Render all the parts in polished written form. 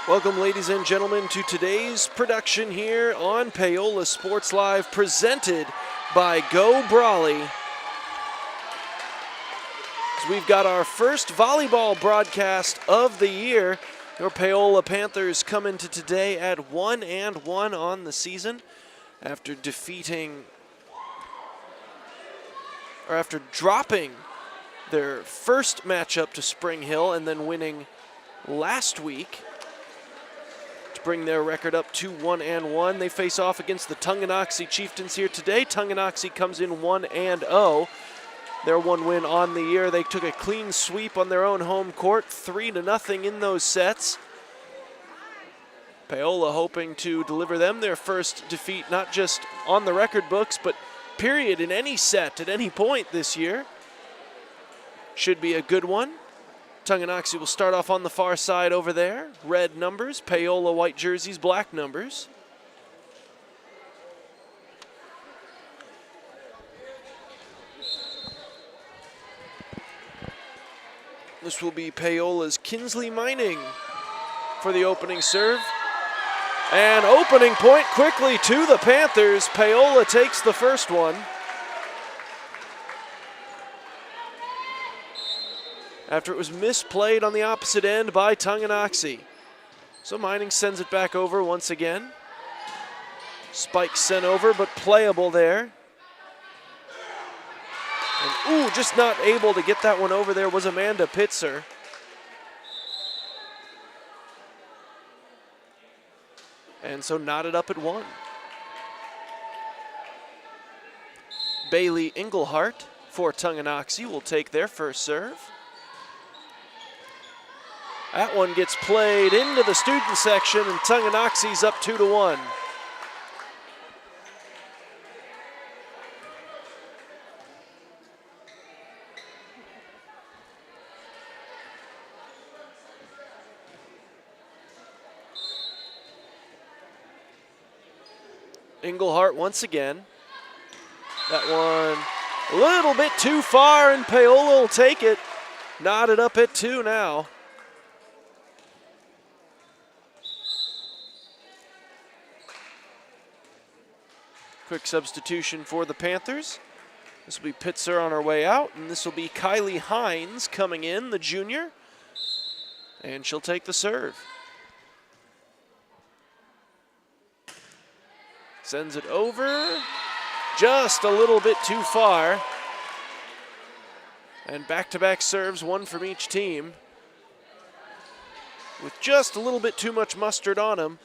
Welcome, ladies and gentlemen, to today's production here on Paola Sports Live, presented by Go Brawley. As we've got our first volleyball broadcast of the year. Your Paola Panthers come into today at 1-1 on the season after dropping their first matchup to Spring Hill and then winning last week to bring their record up to 1-1. They face off against the Tonganoxie Chieftains here today. Tonganoxie comes in 1-0. Their one win on the year. They took a clean sweep on their own home court, 3-0 in those sets. Paola hoping to deliver them their first defeat, not just on the record books, but period in any set at any point this year. Should be a good one. Tonganoxie will start off on the far side over there. Red numbers, Paola white jerseys, black numbers. This will be Paola's Kinsley Mining for the opening serve. And opening point quickly to the Panthers. Paola takes the first one. After it was misplayed on the opposite end by Tonganoxie. So Mining sends it back over once again. Spike sent over, but playable there. And just not able to get that one over there was Amanda Pitzer. And so knotted up at 1. Bailey Engelhart for Tonganoxie will take their first serve. That one gets played into the student section, and Tonganoxie's up 2-1. Engelhart once again. That one a little bit too far, and Paola will take it. Knotted up at 2 now. Quick substitution for the Panthers. This will be Pitzer on her way out, and this will be Kylie Hines coming in, the junior. And she'll take the serve. Sends it over, just a little bit too far. And back-to-back serves, one from each team, with just a little bit too much mustard on them.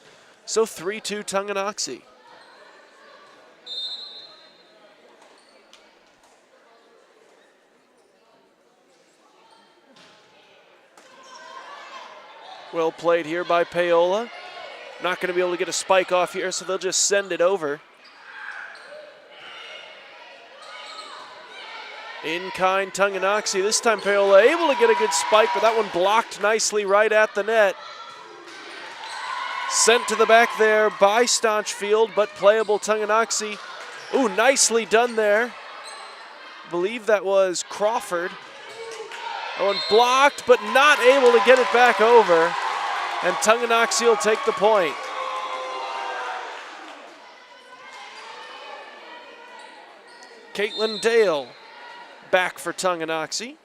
So 3-2 Tonganoxie. Well played here by Paola. Not going to be able to get a spike off here, so they'll just send it over. In-kind Tonganoxie. This time Paola able to get a good spike, but that one blocked nicely right at the net. Sent to the back there by Staunchfield, but playable Tonganoxie. Ooh, nicely done there. I believe that was Crawford. That one blocked, but not able to get it back over. And Tonganoxie will take the point. Caitlin Dale back for Tonganoxie.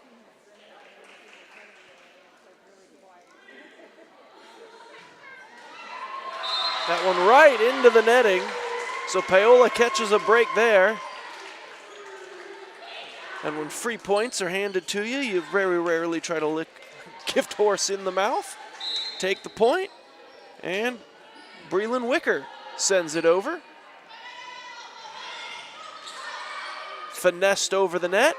That one right into the netting. So Paola catches a break there. And when free points are handed to you, you very rarely try to lick gift horse in the mouth. Take the point, and Breland Wicker sends it over. Finessed over the net,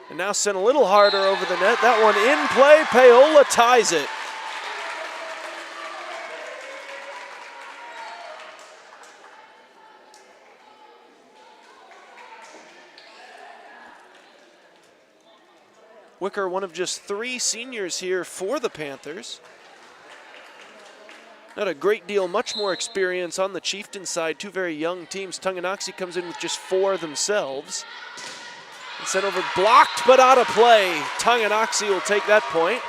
and now sent a little harder over the net. That one in play, Paola ties it. Wicker, one of just 3 seniors here for the Panthers. Not a great deal, much more experience on the Chieftains side. 2 very young teams. Tonganoxie comes in with just 4 themselves. And sent over, blocked but out of play. Tonganoxie will take that point.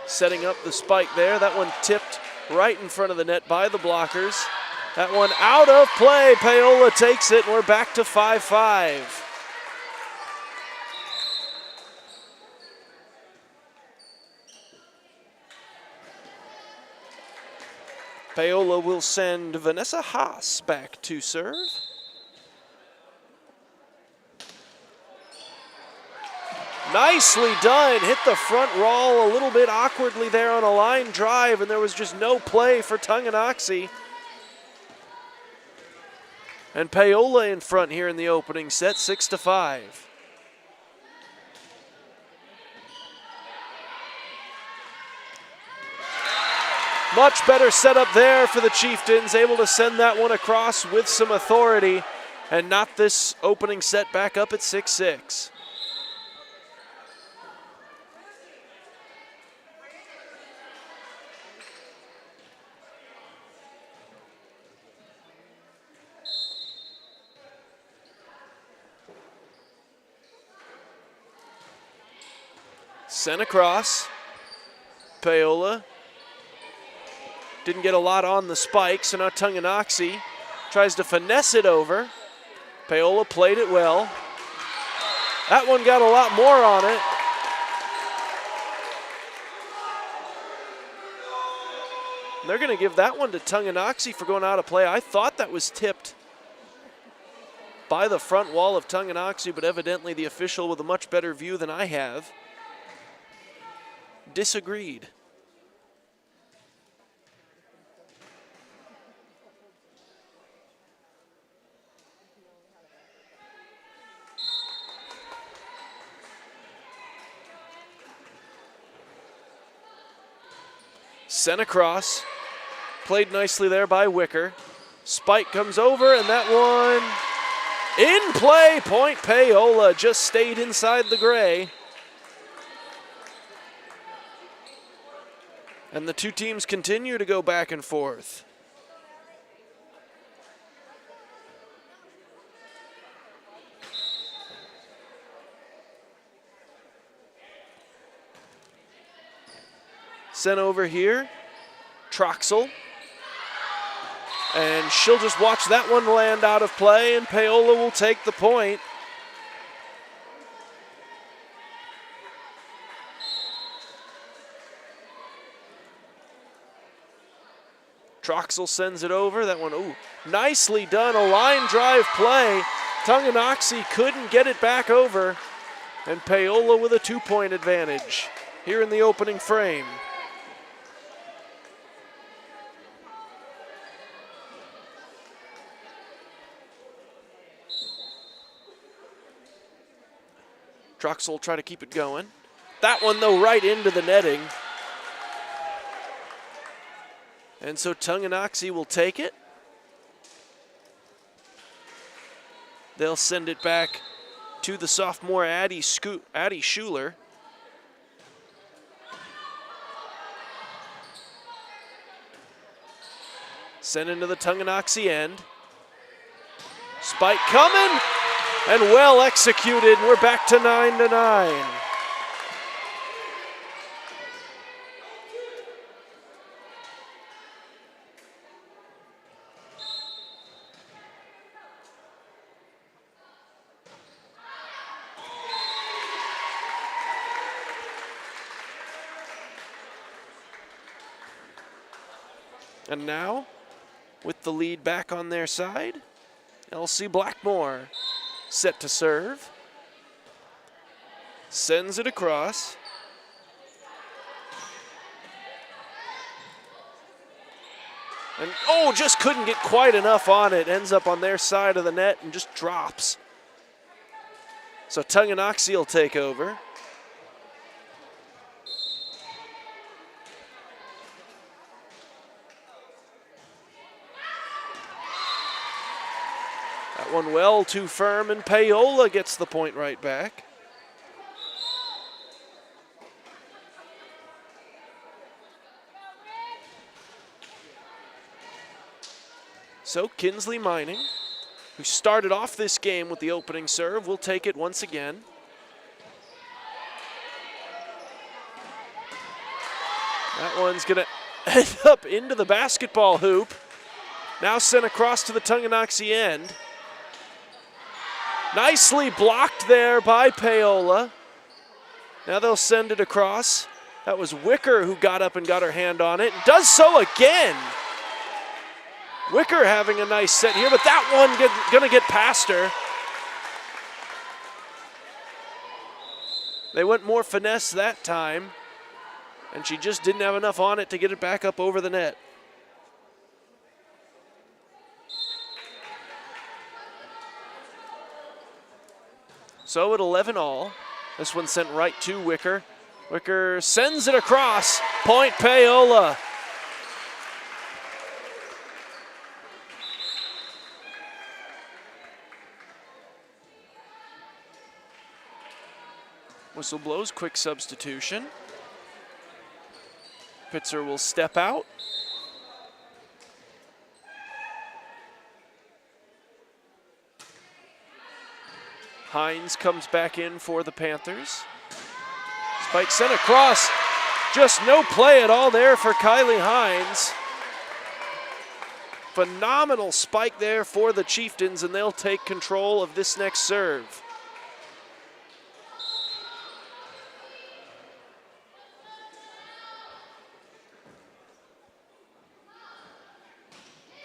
setting up the spike there. That one tipped right in front of the net by the blockers. That one out of play. Paola takes it, and we're back to 5-5. Paola will send Vanessa Haas back to serve. Nicely done, hit the front roll a little bit awkwardly there on a line drive, and there was just no play for Tonganoxie. And Paola in front here in the opening set, 6-5. Much better setup there for the Chieftains, able to send that one across with some authority and knot this opening set back up at 6-6. Sent across. Paola didn't get a lot on the spike, so now Tonganoxie tries to finesse it over. Paola played it well. That one got a lot more on it. And they're going to give that one to Tonganoxie for going out of play. I thought that was tipped by the front wall of Tonganoxie, but evidently the official with a much better view than I have disagreed. Sent across, played nicely there by Wicker. Spike comes over, and that one in play. Point Paola, just stayed inside the gray. And the two teams continue to go back and forth. Sent over here, Troxel. And she'll just watch that one land out of play, and Paola will take the point. Troxel sends it over. That one, ooh, nicely done. A line drive play. Tonganoxie couldn't get it back over. And Paola with a 2-point advantage here in the opening frame. Troxel will try to keep it going. That one, though, right into the netting. And so Tonganoxie will take it. They'll send it back to the sophomore Addie Schuler. Sent into the Tonganoxie end. Spike coming, and well executed. We're back to 9-9. And now, with the lead back on their side, LC Blackmore set to serve. Sends it across. And oh, just couldn't get quite enough on it. Ends up on their side of the net and just drops. So Tonganoxie will take over. That one well too firm, and Paola gets the point right back. So Kinsley Mining, who started off this game with the opening serve, will take it once again. That one's going to end up into the basketball hoop. Now sent across to the Tonganoxie end. Nicely blocked there by Paola. Now they'll send it across. That was Wicker who got up and got her hand on it. Does so again. Wicker having a nice set here, but that one gonna get past her. They went more finesse that time, and she just didn't have enough on it to get it back up over the net. So at 11-all, this one sent right to Wicker. Wicker sends it across. Point Paola. Whistle blows, quick substitution. Pitzer will step out. Hines comes back in for the Panthers. Spike sent across. Just no play at all there for Kylie Hines. Phenomenal spike there for the Chieftains, and they'll take control of this next serve.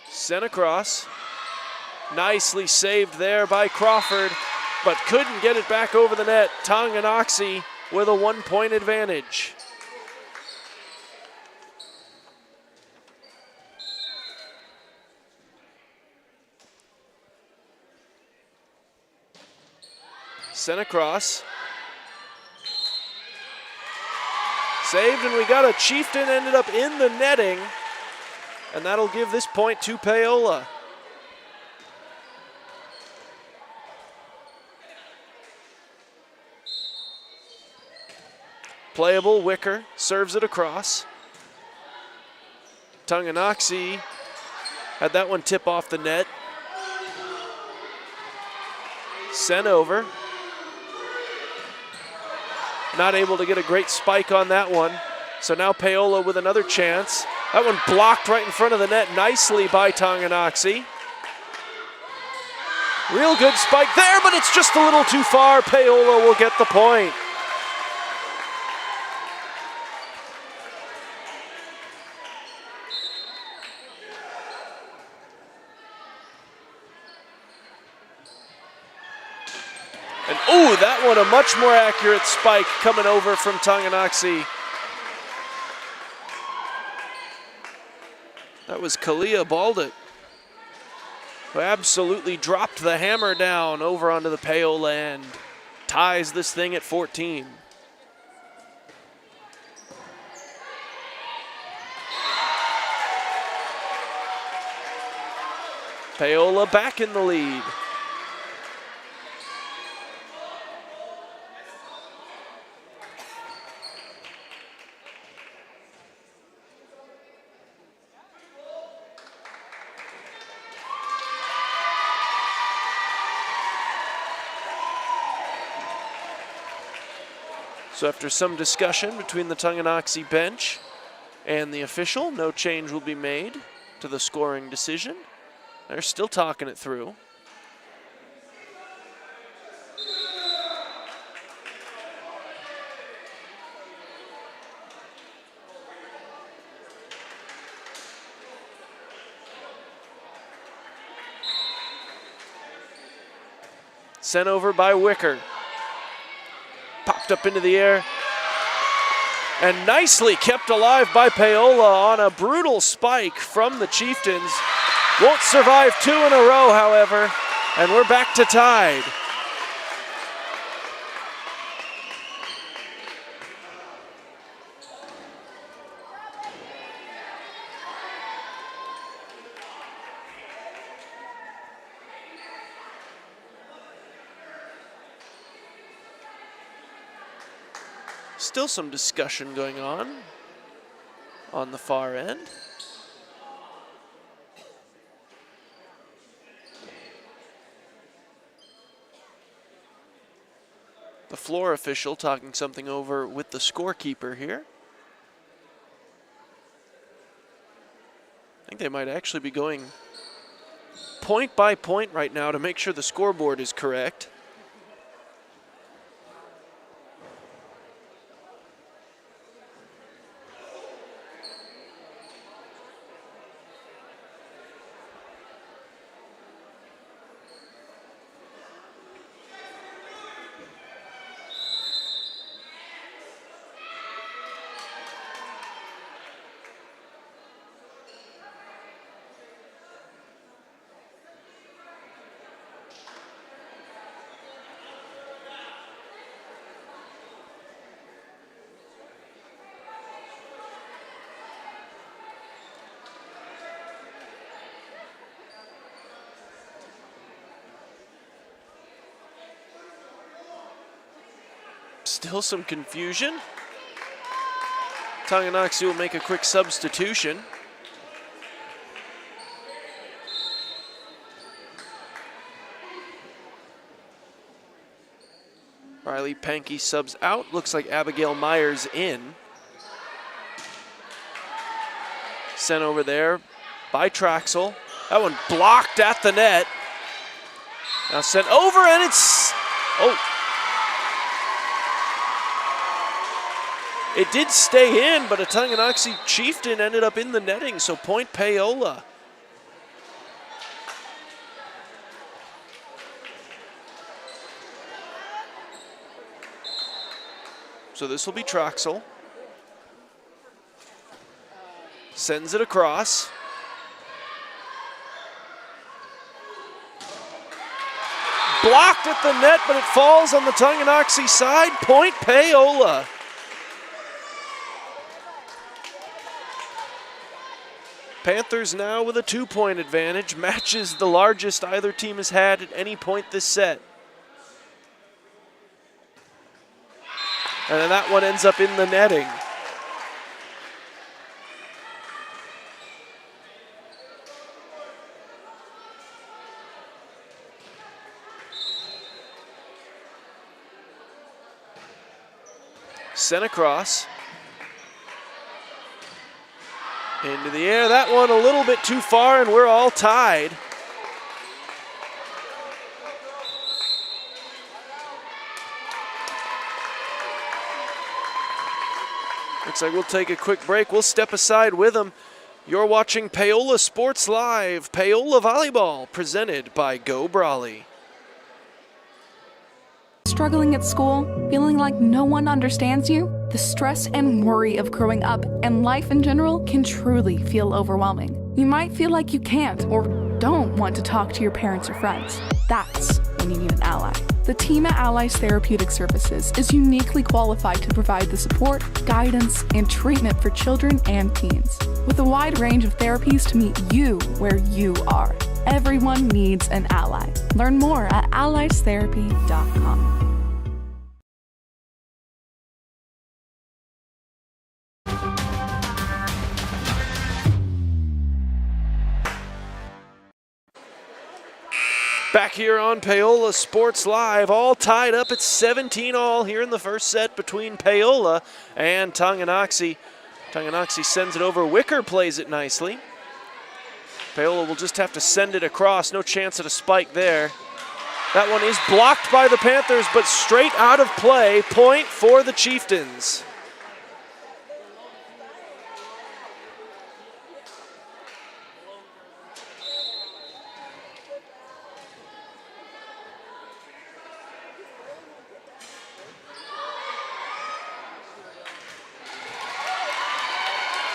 Sent across. Nicely saved there by Crawford, but couldn't get it back over the net. Tonganoxie with a 1-point advantage. Sent across. Saved, and we got a Chieftain ended up in the netting, and that'll give this point to Paola. Playable, Wicker serves it across. Tonganoxie had that one tip off the net. Sent over. Not able to get a great spike on that one. So now Paola with another chance. That one blocked right in front of the net nicely by Tonganoxie. Real good spike there, but it's just a little too far. Paola will get the point. And oh, that one a much more accurate spike coming over from Tonganoxie. That was Kalia Baldet, who absolutely dropped the hammer down over onto the Paola end. Ties this thing at 14. Paola back in the lead. So after some discussion between the Tonganoxie bench and the official, no change will be made to the scoring decision. They're still talking it through. Sent over by Wicker. Popped up into the air and nicely kept alive by Paola on a brutal spike from the Chieftains. Won't survive 2 in a row, however, and we're back to tied. Still some discussion going on the far end. The floor official talking something over with the scorekeeper here. think they might actually be going point by point right now to make sure the scoreboard is correct. Still some confusion. Tonganoxie will make a quick substitution. Riley Pankey subs out. Looks like Abigail Myers in. Sent over there by Traxel. That one blocked at the net. Now sent over, and it's, oh. It did stay in, but a Tonganoxie Chieftain ended up in the netting, so point Paola. So this will be Traxel. Sends it across. Blocked at the net, but it falls on the Tonganoxie side. Point Paola. Panthers now with a 2-point advantage, matches the largest either team has had at any point this set. And then that one ends up in the netting. Sent across. Into the air, that one a little bit too far, and we're all tied. Looks like we'll take a quick break. We'll step aside with them. You're watching Paola Sports Live, Paola Volleyball, presented by Go Brawley. Struggling at school? Feeling like no one understands you? The stress and worry of growing up and life in general can truly feel overwhelming. You might feel like you can't or don't want to talk to your parents or friends. That's when you need an ally. The team at Allies Therapeutic Services is uniquely qualified to provide the support, guidance, and treatment for children and teens. With a wide range of therapies to meet you where you are. Everyone needs an ally. Learn more at alliestherapy.com. Back here on Paola Sports Live, all tied up at 17 all here in the first set between Paola and Tonganoxie. Tonganoxie sends it over. Wicker plays it nicely. Paola will just have to send it across. No chance at a spike there. That one is blocked by the Panthers, but straight out of play. Point for the Chieftains.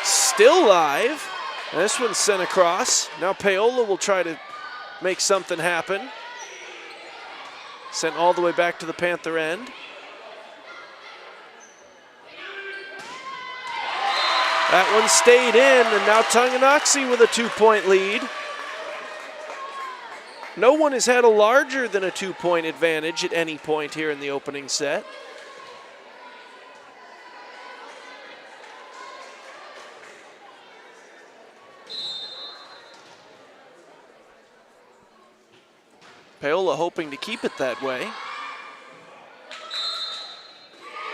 Still live. And this one's sent across. Now Paola will try to make something happen. Sent all the way back to the Panther end. That one stayed in, and now Tonganoxie with a 2-point lead. No one has had a larger than a 2-point advantage at any point here in the opening set. Paola hoping to keep it that way.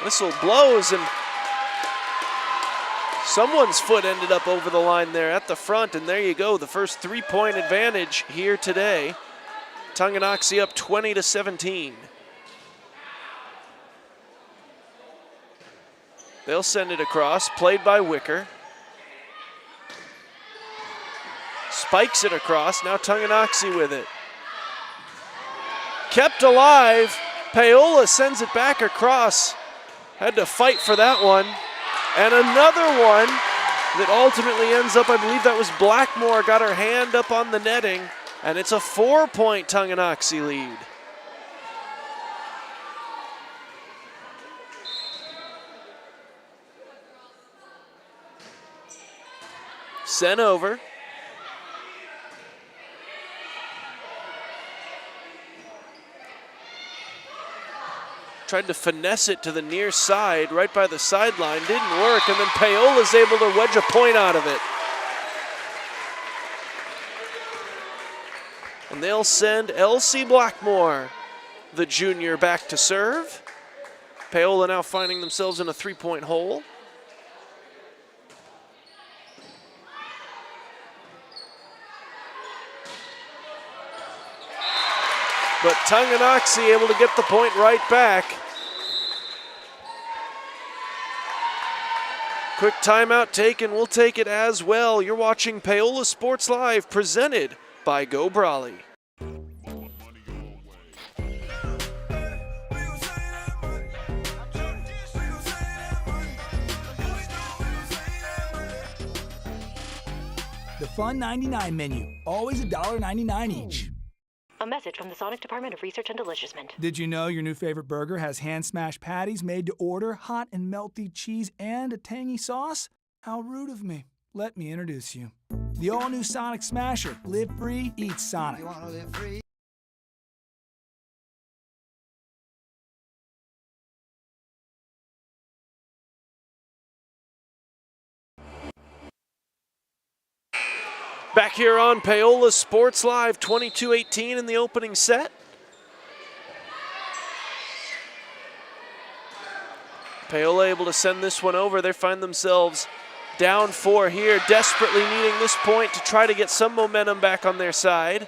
Whistle blows, and Someone's foot ended up over the line there at the front, and there you go, the first 3-point advantage here today. Tonganoxie up 20-17. They'll send it across, played by Wicker. Spikes it across, now Tonganoxie with it. Kept alive, Paola sends it back across. Had to fight for that one. And another one that ultimately ends up, I believe that was Blackmore, got her hand up on the netting, and it's a 4-point Tonganoxie lead. Sent over. Tried to finesse it to the near side, right by the sideline, didn't work, and then Paola's able to wedge a point out of it. And they'll send Elsie Blackmore, the junior, back to serve. Paola now finding themselves in a 3-point hole. But Tonganoxie able to get the point right back. Quick timeout taken, we'll take it as well. You're watching Paola Sports Live, presented by Go Brawley. The Fun 99 menu, always $1.99 each. A message from the Sonic Department of Research and Deliciousment. Did you know your new favorite burger has hand-smashed patties made to order, hot and melty cheese, and a tangy sauce? How rude of me. Let me introduce you. The all-new Sonic Smasher. Live free, eat Sonic. You wanna live free? Back here on Paola Sports Live, 22-18 in the opening set. Paola able to send this one over. They find themselves down 4 here, desperately needing this point to try to get some momentum back on their side.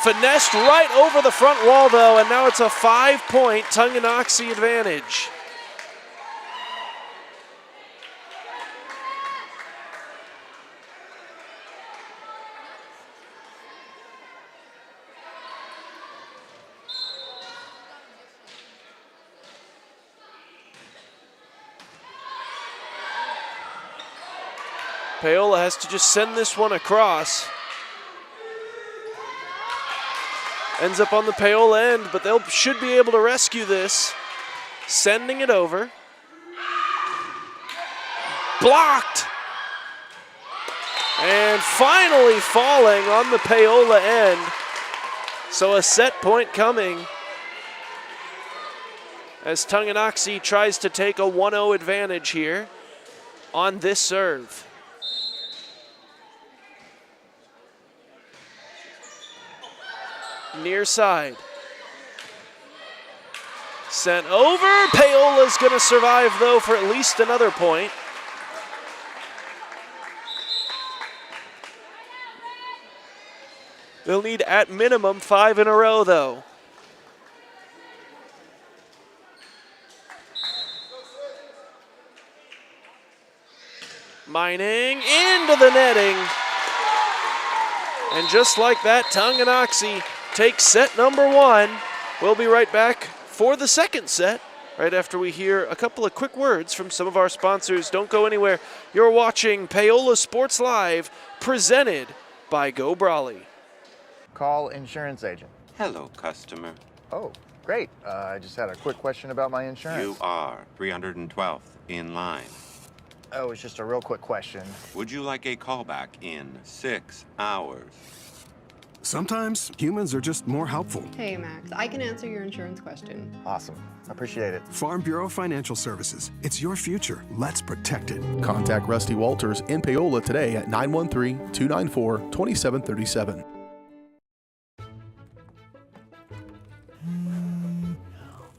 Finessed right over the front wall though, and now it's a 5-point Tonganoxie advantage. Paola has to just send this one across. Ends up on the Paola end, but they should be able to rescue this. Sending it over. Blocked! And finally falling on the Paola end. So a set point coming as Tonganoxie tries to take a 1-0 advantage here on this serve. Near side. Sent over. Paola's going to survive, though, for at least another point. They'll need, at minimum, 5 in a row, though. Mining into the netting. And just like that, Tonganoxie takes set number 1. We'll be right back for the second set, right after we hear a couple of quick words from some of our sponsors. Don't go anywhere. You're watching Paola Sports Live, presented by Go Brawley. Call insurance agent. Hello, customer. Oh, great. I just had a quick question about my insurance. You are 312th in line. Oh, it's just a real quick question. Would you like a callback in 6 hours? Sometimes humans are just more helpful. Hey, Max, I can answer your insurance question. Awesome. Appreciate it. Farm Bureau Financial Services. It's your future. Let's protect it. Contact Rusty Walters in Paola today at 913-294-2737.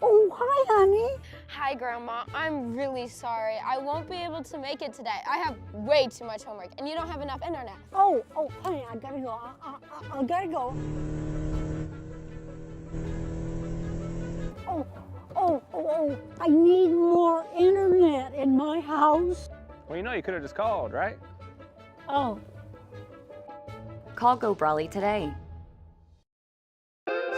Oh, hi, honey. Hi, Grandma. I'm really sorry. I won't be able to make it today. I have way too much homework, and you don't have enough internet. Oh, honey, I gotta go. I gotta go. Oh, I need more internet in my house. Well, you could have just called, right? Oh. Call Go Brawley today.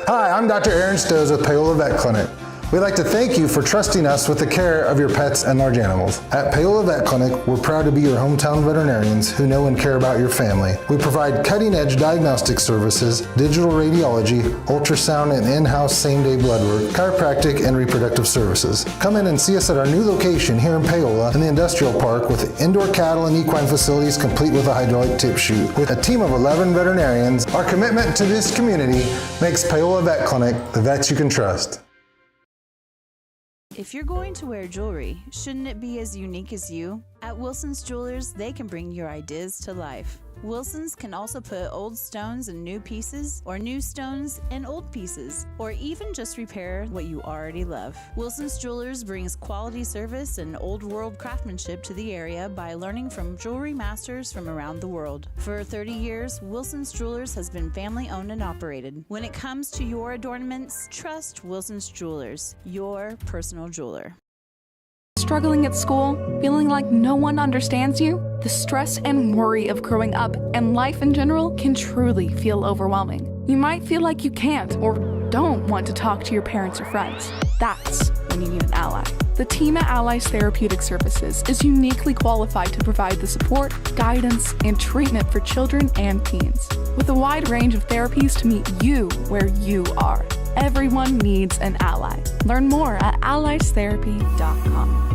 Hi, I'm Dr. Aaron Stoes with Paola Vet Clinic. We'd like to thank you for trusting us with the care of your pets and large animals. At Paola Vet Clinic, we're proud to be your hometown veterinarians who know and care about your family. We provide cutting-edge diagnostic services, digital radiology, ultrasound, and in-house same-day blood work, chiropractic, and reproductive services. Come in and see us at our new location here in Paola in the Industrial Park with indoor cattle and equine facilities complete with a hydraulic tip chute. With a team of 11 veterinarians, our commitment to this community makes Paola Vet Clinic the vets you can trust. If you're going to wear jewelry, shouldn't it be as unique as you? At Wilson's Jewelers, they can bring your ideas to life. Wilson's can also put old stones in new pieces, or new stones in old pieces, or even just repair what you already love. Wilson's Jewelers brings quality service and old world craftsmanship to the area by learning from jewelry masters from around the world. For 30 years, Wilson's Jewelers has been family owned and operated. When it comes to your adornments, trust Wilson's Jewelers, your personal jeweler. Struggling at school? Feeling like no one understands you? The stress and worry of growing up and life in general can truly feel overwhelming. You might feel like you can't or don't want to talk to your parents or friends. That's when you need an ally. The team at Allies Therapeutic Services is uniquely qualified to provide the support, guidance, and treatment for children and teens. With a wide range of therapies to meet you where you are. Everyone needs an ally. Learn more at alliestherapy.com.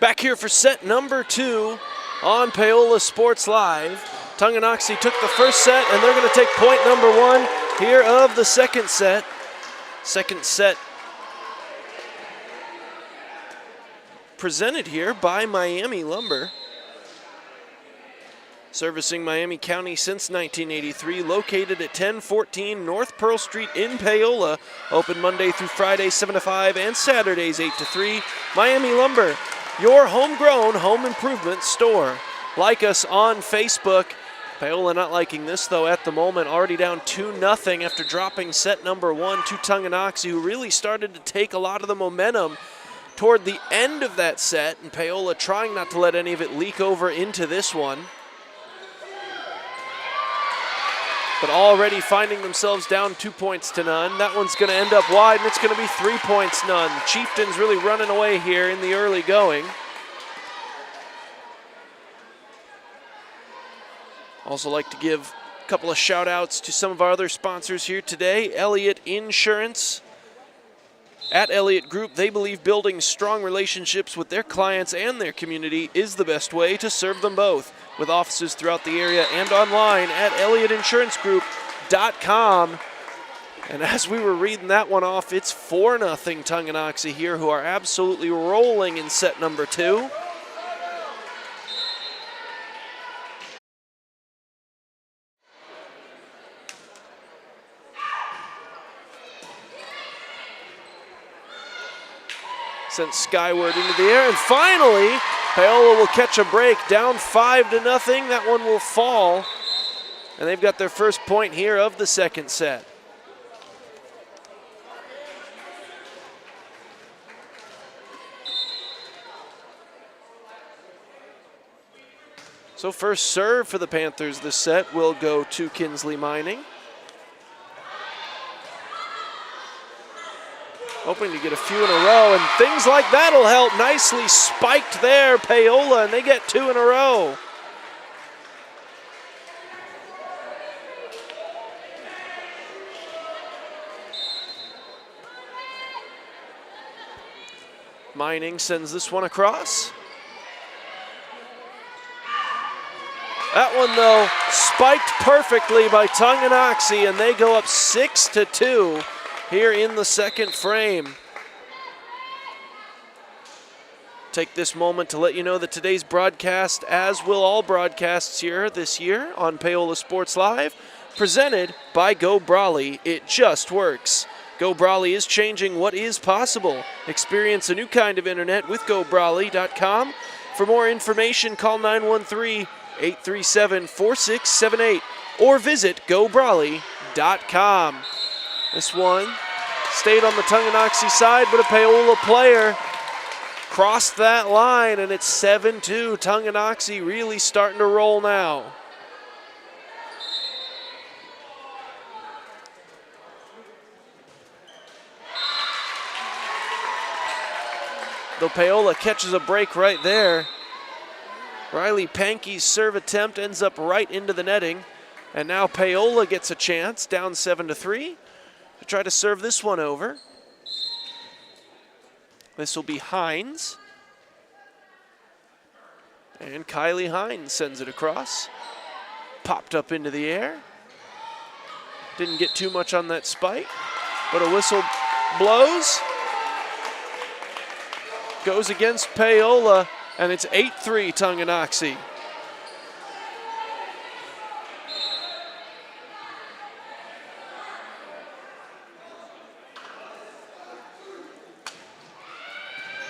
Back here for set number 2 on Paola Sports Live. Tonganoxie took the first set, and they're going to take point number 1 here of the second set. Second set presented here by Miami Lumber. Servicing Miami County since 1983, located at 1014 North Pearl Street in Paola. Open Monday through Friday, 7 to 5, and Saturdays, 8 to 3. Miami Lumber, your homegrown home improvement store. Like us on Facebook. Paola not liking this, though, at the moment. Already down 2-0 after dropping set number 1 to Tonganoxie, who really started to take a lot of the momentum toward the end of that set, and Paola trying not to let any of it leak over into this one. But already finding themselves down 2 points to none. That one's going to end up wide, and it's going to be 3 points none. Chieftains really running away here in the early going. Also like to give a couple of shout outs to some of our other sponsors here today. Elliott Insurance. At Elliott Group, they believe building strong relationships with their clients and their community is the best way to serve them both, with offices throughout the area and online at ElliottInsuranceGroup.com. And as we were reading that one off, it's 4-0 Tonganoxie here, who are absolutely rolling in set number 2. Sent skyward into the air, and finally Paola will catch a break, down 5-0. That one will fall, and they've got their first point here of the second set. So first serve for the Panthers this set will go to Kinsley Mining. Hoping to get a few in a row, and things like that'll help. Nicely spiked there, Paola, and they get 2 in a row. Mining sends this one across. That one, though, spiked perfectly by Tonganoxie, and they go up 6-2. Here in the second frame. Take this moment to let you know that today's broadcast, as will all broadcasts here this year on Paola Sports Live, presented by Go Brawley. It just works. Go Brawley is changing what is possible. Experience a new kind of internet with GoBrawley.com. For more information, call 913-837-4678 or visit GoBrawley.com. This one stayed on the Tonganoxie side, but a Paola player crossed that line, and it's 7-2. Tonganoxie really starting to roll now. Though Paola catches a break right there. Riley Pankey's serve attempt ends up right into the netting. And now Paola gets a chance, down 7-3, to try to serve this one over. This will be Hines. And Kylie Hines sends it across. Popped up into the air. Didn't get too much on that spike, but a whistle blows. Goes against Paola, and it's 8-3 Tonganoxie.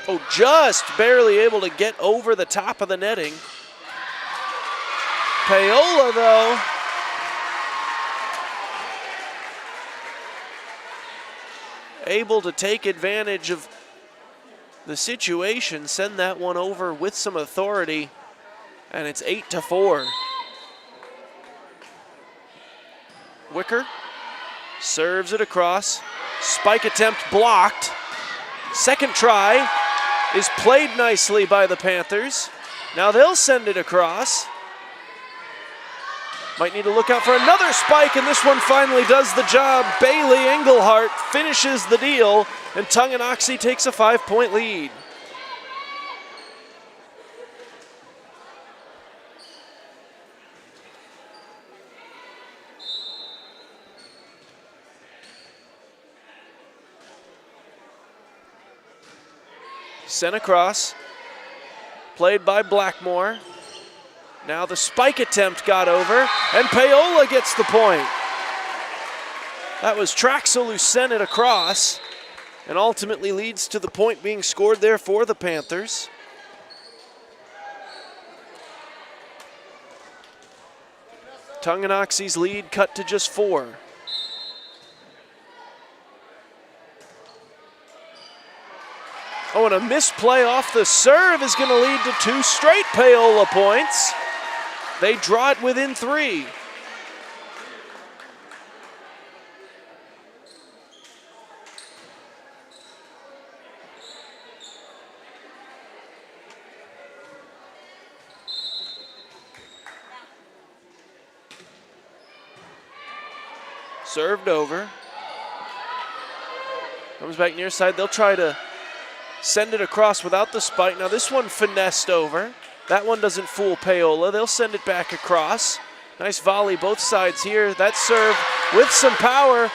Oh, just barely able to get over the top of the netting. Paola, though, able to take advantage of the situation, send that one over with some authority, and it's 8-4. Wicker serves it across. Spike attempt blocked. Second try is played nicely by the Panthers. Now they'll send it across. Might need to look out for another spike, and this one finally does the job. Bailey Engelhart finishes the deal, and Tonganoxie takes a 5-point lead. Sent across, played by Blackmore. Now the spike attempt got over, and Paola gets the point. That was Traxel who sent it across, and ultimately leads to the point being scored there for the Panthers. Tonganoxie's lead cut to just 4. Oh, and a misplay off the serve is going to lead to 2 straight Paola points. They draw it within 3. Served over. Comes back near side. They'll try to send it across without the spike. Now this one finessed over. That one doesn't fool Paola. They'll send it back across. Nice volley both sides here. That serve with some power.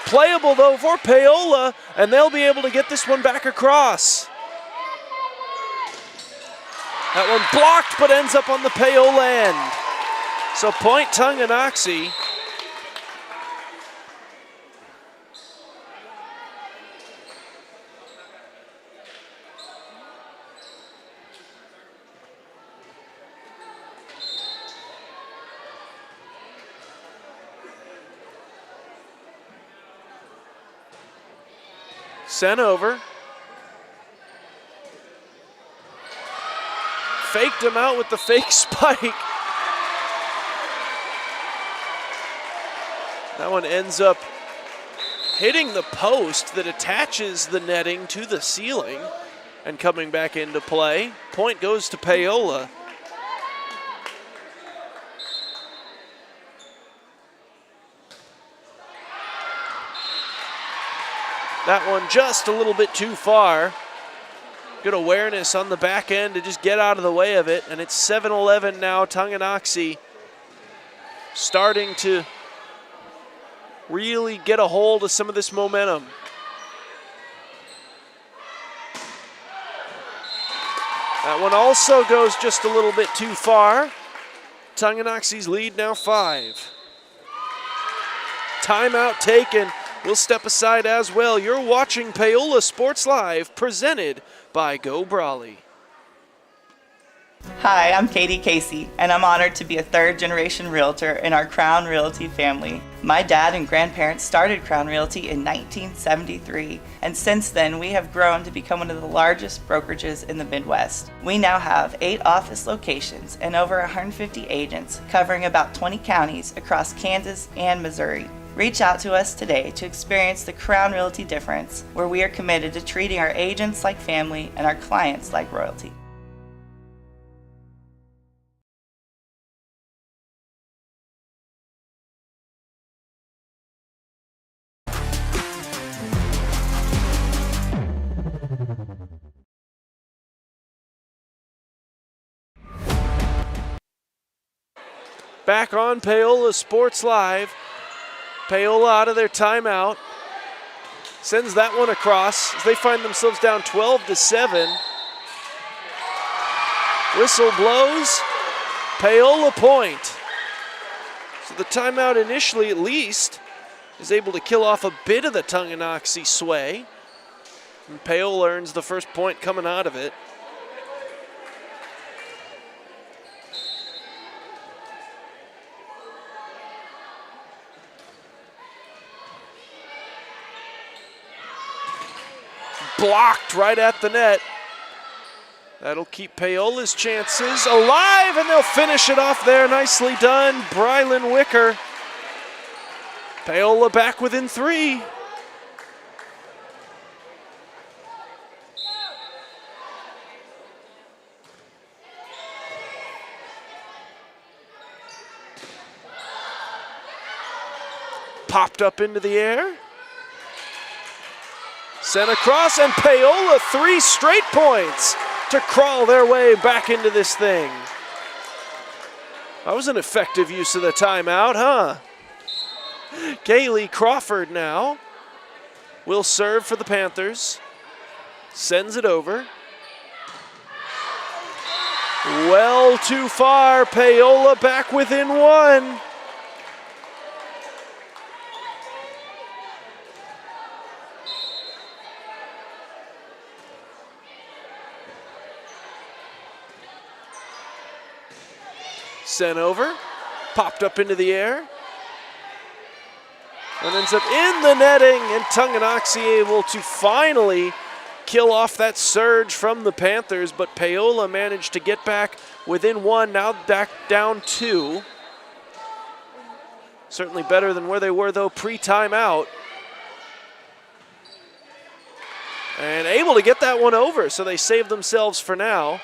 Playable though for Paola, and they'll be able to get this one back across. That one blocked but ends up on the Paola end. So point Tonganoxie. Sent over. Faked him out with the fake spike. That one ends up hitting the post that attaches the netting to the ceiling and coming back into play. Point goes to Paola. That one just a little bit too far. Good awareness on the back end to just get out of the way of it. And it's 7-11 now. Tonganoxie starting to really get a hold of some of this momentum. That one also goes just a little bit too far. Tonganoxie's lead now 5. Timeout taken. We'll step aside as well. You're watching Paola Sports Live, presented by Go Brawley. Hi, I'm Katie Casey, and I'm honored to be a third-generation realtor in our Crown Realty family. My dad and grandparents started Crown Realty in 1973, and since then we have grown to become one of the largest brokerages in the Midwest. We now have 8 office locations and over 150 agents covering about 20 counties across Kansas and Missouri. Reach out to us today to experience the Crown Realty difference, where we are committed to treating our agents like family and our clients like royalty. Back on Paola Sports Live. Paola out of their timeout. Sends that one across as they find themselves down 12-7. Whistle blows. Paola point. So the timeout initially, at least, is able to kill off a bit of the Tonganoxie sway. And Paola earns the first point coming out of it. Blocked right at the net. That'll keep Paola's chances alive, and they'll finish it off there. Nicely done, Brylan Wicker. Paola back within 3. Popped up into the air. Sent across, and Paola 3 straight points to crawl their way back into this thing. That was an effective use of the timeout, huh? Kaylee Crawford now will serve for the Panthers. Sends it over. Well too far, Paola back within 1. Sent over, popped up into the air, and ends up in the netting, and Tonganoxie able to finally kill off that surge from the Panthers, but Paola managed to get back within 1, now back down 2. Certainly better than where they were, though, pre-timeout. And able to get that one over, so they save themselves for now.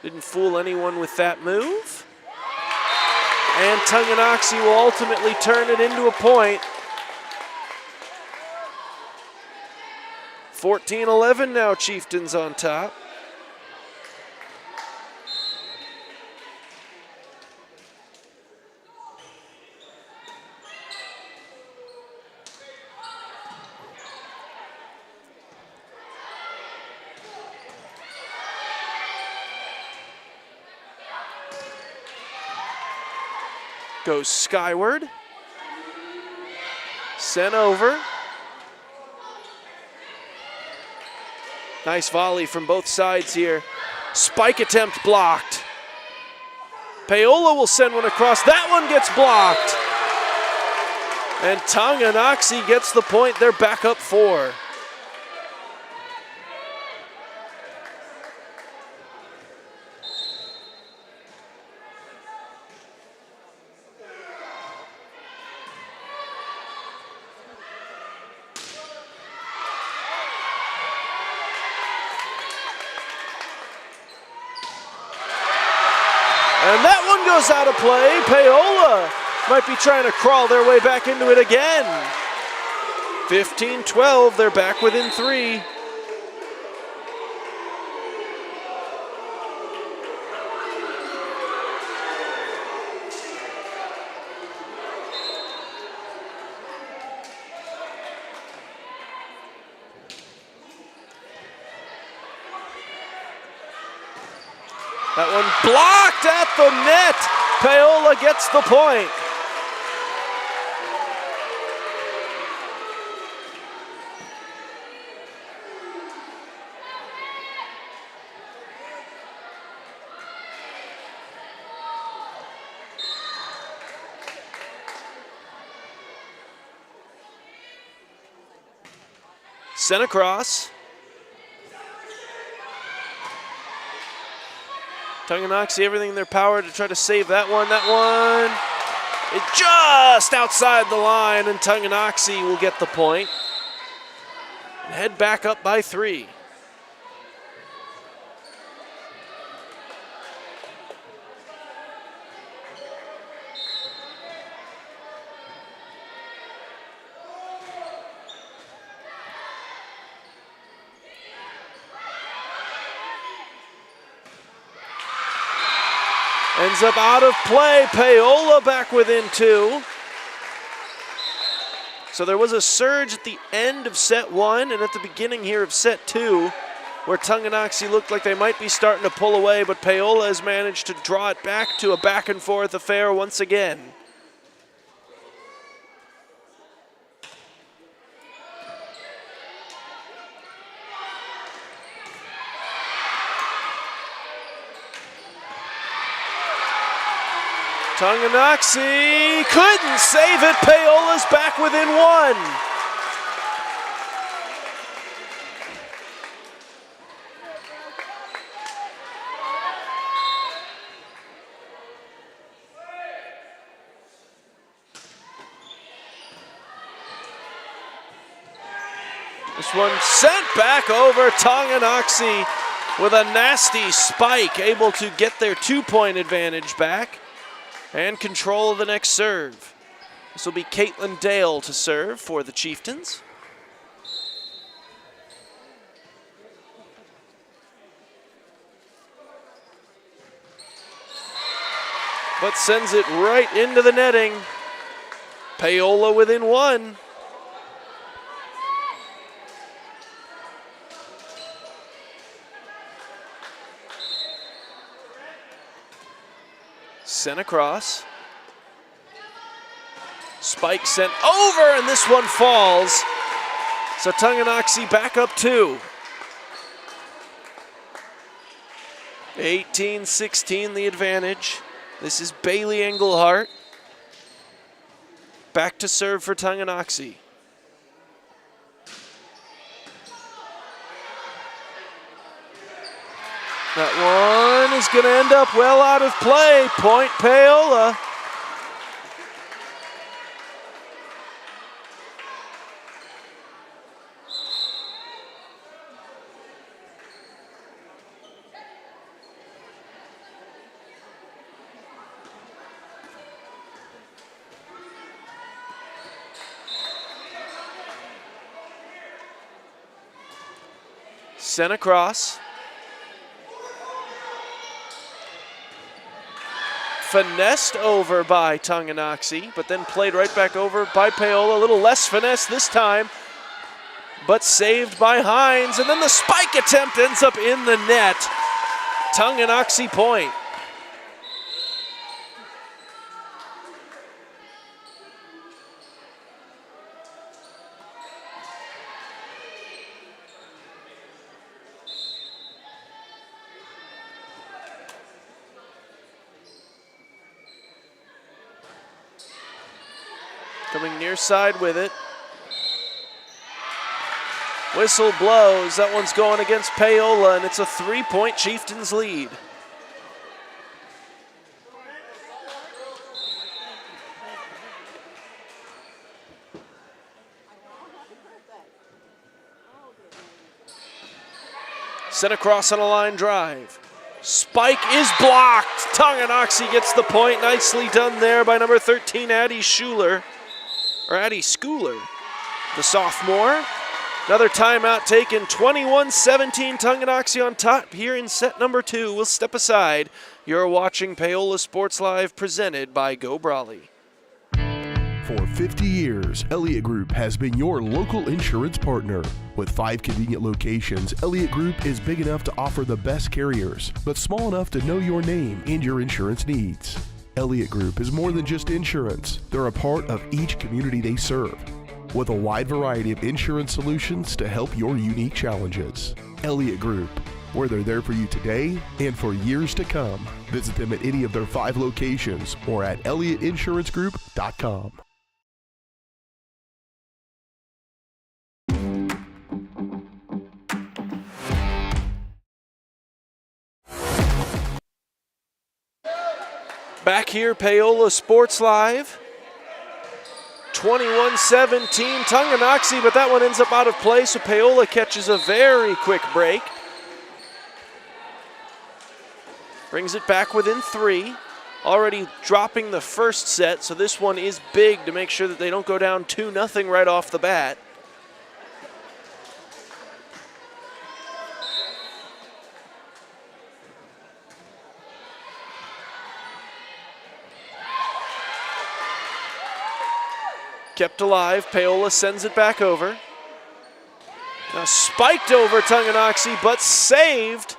Didn't fool anyone with that move. And Tonganoxie will ultimately turn it into a point. 14-11 now, Chieftains on top. Goes skyward. Sent over. Nice volley from both sides here. Spike attempt blocked. Paola will send one across. That one gets blocked. And Tonganoxie gets the point. They're back up 4. And that one goes out of play. Paola might be trying to crawl their way back into it again. 15-12, they're back within 3. That one blocked at the net. Paola gets the point. Sent across. Tonganoxie everything in their power to try to save that one. That one, it just outside the line, and Tonganoxie will get the point. And head back up by 3. Ends up out of play. Paola back within 2. So there was a surge at the end of set 1 and at the beginning here of set 2 where Tonganoxie looked like they might be starting to pull away, but Paola has managed to draw it back to a back and forth affair once again. Tonganoxie couldn't save it. Paola's back within 1. This one sent back over. Tonganoxie with a nasty spike, able to get their 2-point advantage back and control of the next serve. This will be Caitlin Dale to serve for the Chieftains. But sends it right into the netting. Paola within 1. Sent across. Spike sent over, and this one falls. So Tonganoxie back up 2. 18-16 the advantage. This is Bailey Engelhart. Back to serve for Tonganoxie. That one is going to end up well out of play. Point Paola. Sent across. Finessed over by Tonganoxie, but then played right back over by Paola. A little less finesse this time, but saved by Hines. And then the spike attempt ends up in the net. Tonganoxie point. Coming near side with it. Whistle blows. That one's going against Paola, and it's a 3-point Chieftains lead. Sent across on a line drive. Spike is blocked. Tonganoxie gets the point. Nicely done there by number 13, Addie Schooler. Or Addie Schooler, the sophomore. Another timeout taken, 21-17, Tonganoxie on top here in set number 2. We'll step aside. You're watching Paola Sports Live presented by Go Brawley. For 50 years, Elliott Group has been your local insurance partner. With 5 convenient locations, Elliott Group is big enough to offer the best carriers, but small enough to know your name and your insurance needs. Elliott Group is more than just insurance. They're a part of each community they serve, with a wide variety of insurance solutions to help your unique challenges. Elliott Group, where they're there for you today and for years to come. Visit them at any of their 5 locations or at ElliottInsuranceGroup.com. Back here, Paola Sports Live. 21-17 Tonganoxie, but that one ends up out of play, so Paola catches a very quick break. Brings it back within 3. Already dropping the first set, so this one is big to make sure that they don't go down 2-0 right off the bat. Kept alive, Paola sends it back over. Now spiked over Tonganoxie, but saved.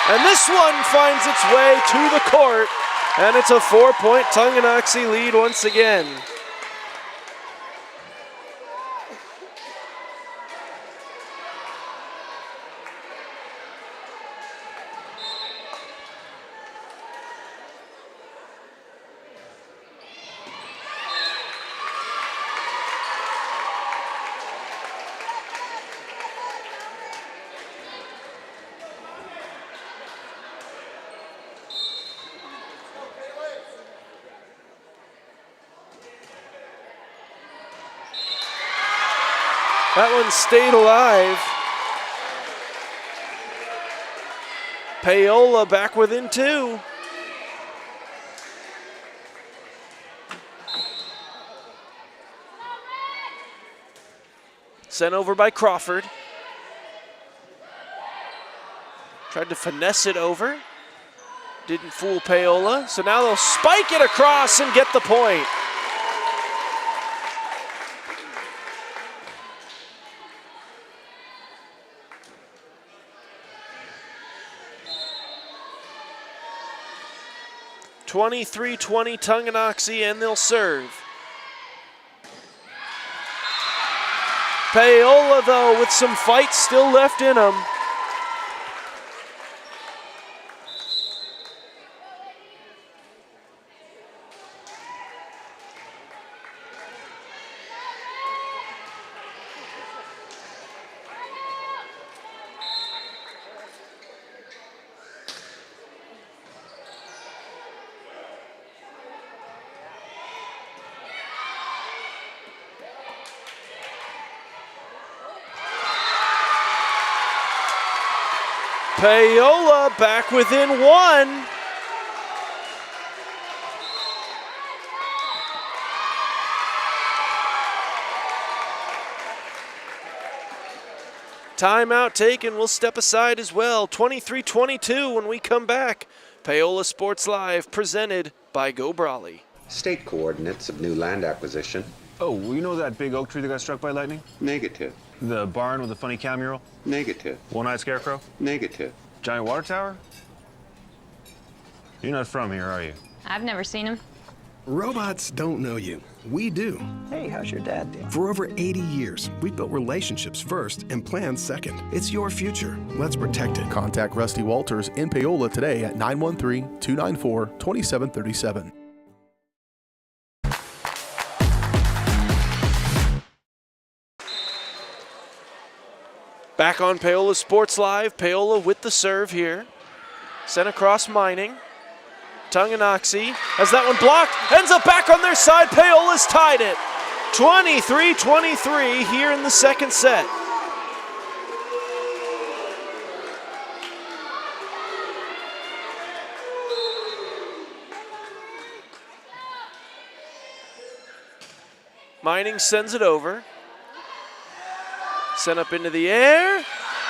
And this one finds its way to the court, and it's a 4-point Tonganoxie lead once again. That one stayed alive. Paola back within 2. Sent over by Crawford. Tried to finesse it over. Didn't fool Paola. So now they'll spike it across and get the point. (23-20) Tonganoxie, and they'll serve. Paola, though, with some fight still left in them. Paola back within 1. Timeout taken. We'll step aside as well. 23-22 when we come back. Paola Sports Live presented by Go Brawley. State coordinates of new land acquisition. Oh, you know that big oak tree that got struck by lightning? Negative. The barn with the funny cow mural? Negative. One-eyed scarecrow? Negative. Giant water tower? You're not from here, are you? I've never seen him. Robots don't know you. We do. Hey, how's your dad doing? For over 80 years, we've built relationships first and plans second. It's your future. Let's protect it. Contact Rusty Walters in Paola today at 913-294-2737. Back on Paola Sports Live. Paola with the serve here. Sent across Mining. Tonganoxie has that one blocked. Ends up back on their side. Paola's tied it. 23-23 here in the second set. Mining sends it over. Sent up into the air.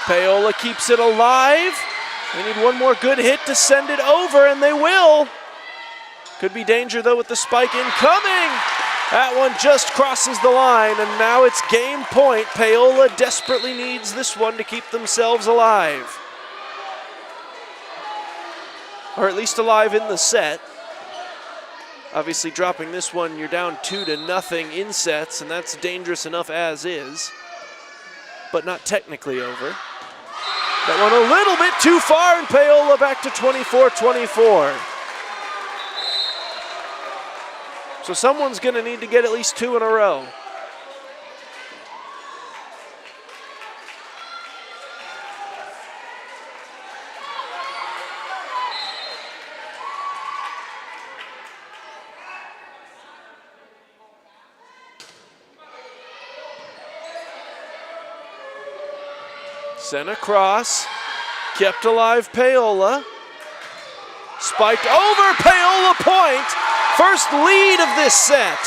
Paola keeps it alive. They need one more good hit to send it over, and they will. Could be danger though with the spike incoming. That one just crosses the line, and now it's game point. Paola desperately needs this one to keep themselves alive. Or at least alive in the set. Obviously dropping this one, you're down 2-0 in sets, and that's dangerous enough as is, but not technically over. That one a little bit too far, and Paola back to 24-24. So someone's going to need to get at least 2 in a row. Sent across, kept alive Paola. Spiked over, Paola point. First lead of this set.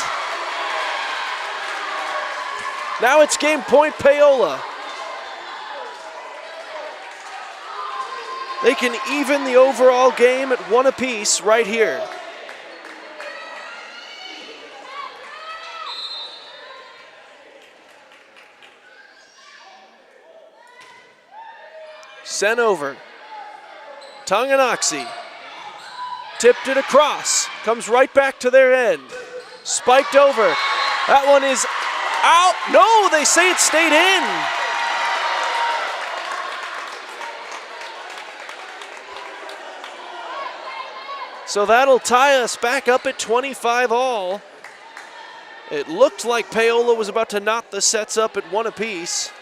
Now it's game point Paola. They can even the overall game at 1 apiece right here. Sent over. Tonganoxie. Tipped it across. Comes right back to their end. Spiked over. That one is out. No, they say it stayed in. So that'll tie us back up at 25 all. It looked like Paola was about to knot the sets up at 1 apiece.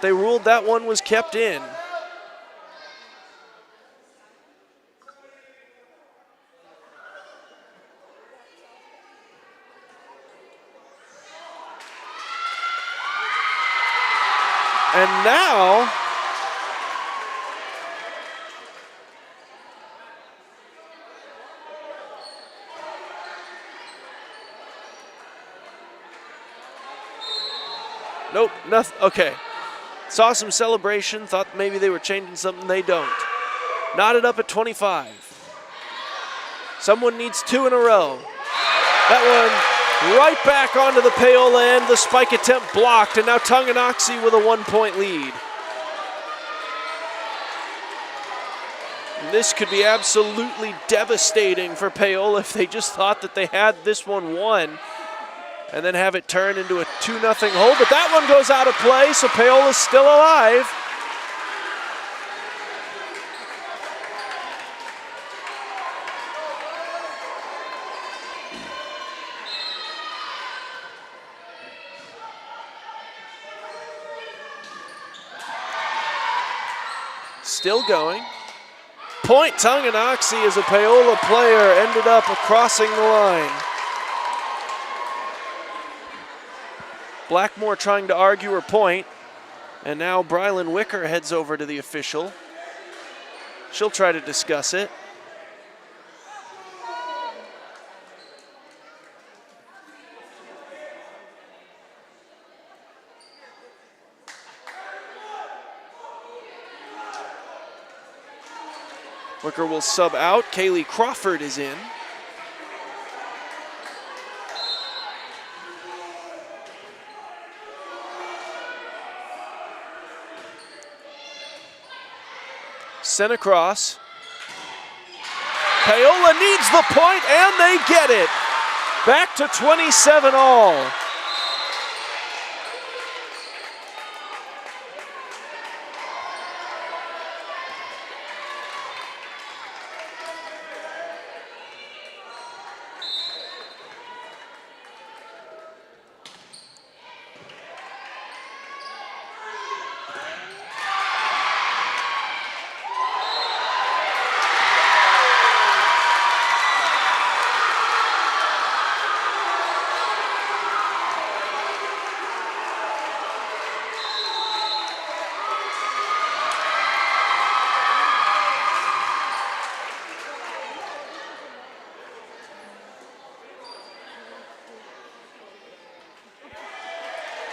They ruled that one was kept in. And now, nope, nothing, okay. Saw some celebration, thought maybe they were changing something, they don't. Knotted up at 25. Someone needs 2 in a row. That one right back onto the Paola end, the spike attempt blocked, and now Tonganoxie with a 1-point lead. And this could be absolutely devastating for Paola if they just thought that they had this one won and then have it turn into a 2-0 hold, but that one goes out of play, so Paola's still alive. Still going. Point Tonganoxie as a Paola player ended up crossing the line. Blackmore trying to argue her point, and now Brylan Wicker heads over to the official. She'll try to discuss it. Wicker will sub out. Kaylee Crawford is in. Sent across. Paola needs the point, and they get it. Back to 27 all.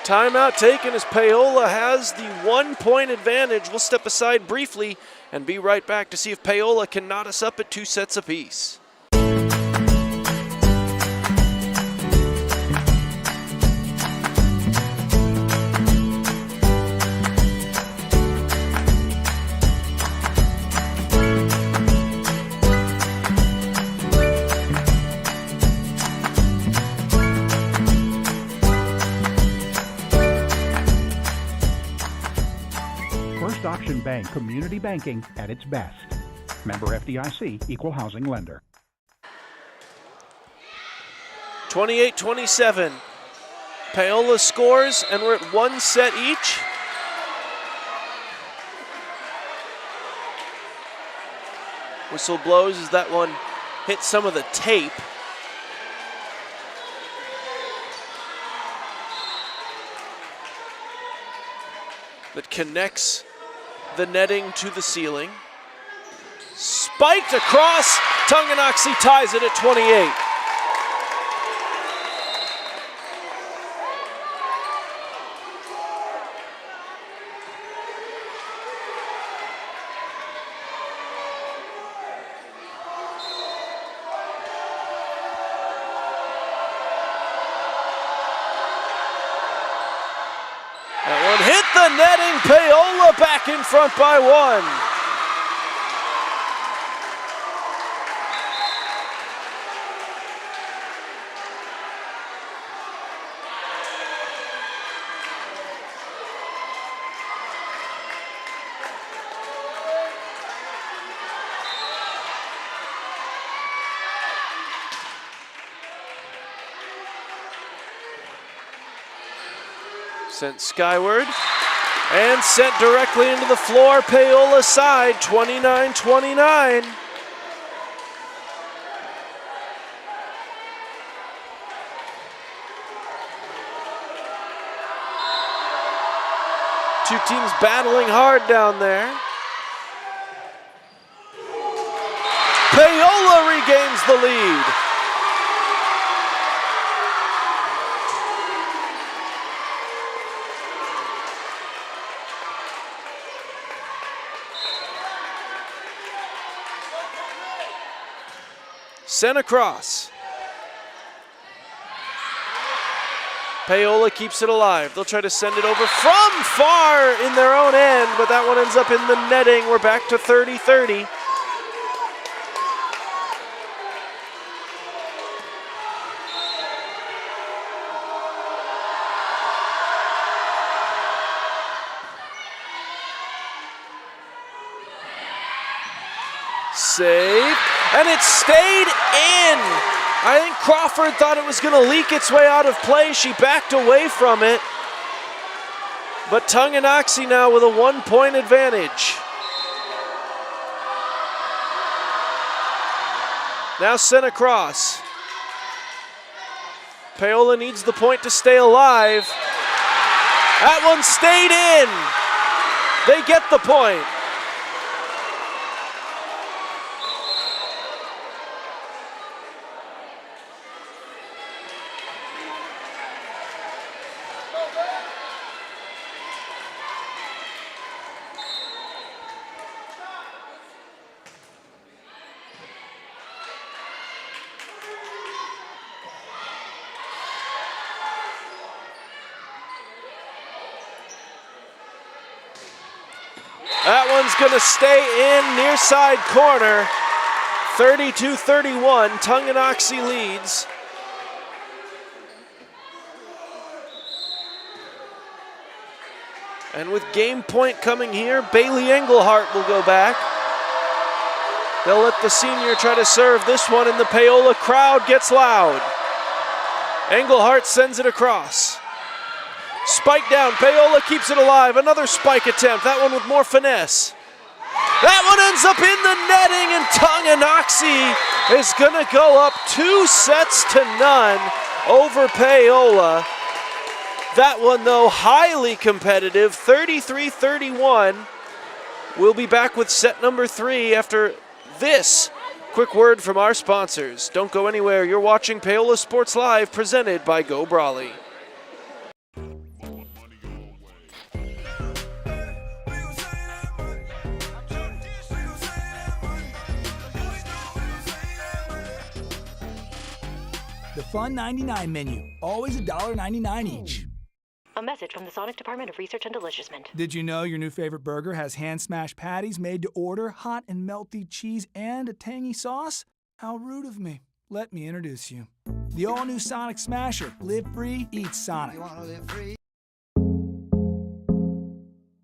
Timeout taken as Paola has the 1-point advantage. We'll step aside briefly and be right back to see if Paola can knot us up at 2 sets apiece. community banking at its best. Member FDIC, Equal Housing Lender. 28-27. Paola scores, and we're at 1 set each. Whistle blows as that one hits some of the tape. That connects the netting to the ceiling. Spiked across. Tonganoxie ties it at 28. Hit the netting, Paola back in front by 1. Sent skyward. And sent directly into the floor, Paola side, 29-29. Two teams battling hard down there. Paola regains the lead. Sent across. Paola keeps it alive. They'll try to send it over from far in their own end, but that one ends up in the netting. We're back to 30-30. Save, and it stayed in. I think Crawford thought it was going to leak its way out of play. She backed away from it. But Tonganoxie now with a 1-point advantage. Now sent across. Paola needs the point to stay alive. That one stayed in. They get the point. That one's going to stay in near side corner. 32-31, Tonganoxie leads. And with game point coming here, Bailey Engelhart will go back. They'll let the senior try to serve this one, and the Paola crowd gets loud. Engelhart sends it across. Spike down, Paola keeps it alive. Another spike attempt, that one with more finesse. That one ends up in the netting, and Tonganoxie is gonna go up 2-0 over Paola. That one though, highly competitive, 33-31. We'll be back with set number 3 after this quick word from our sponsors. Don't go anywhere, you're watching Paola Sports Live, presented by Go Brawley. The Fun 99 menu, always $1.99 each. A message from the Sonic Department of Research and Deliciousment. Did you know your new favorite burger has hand-smashed patties made to order, hot and melty cheese, and a tangy sauce? How rude of me. Let me introduce you. The all-new Sonic Smasher. Live free, eat Sonic.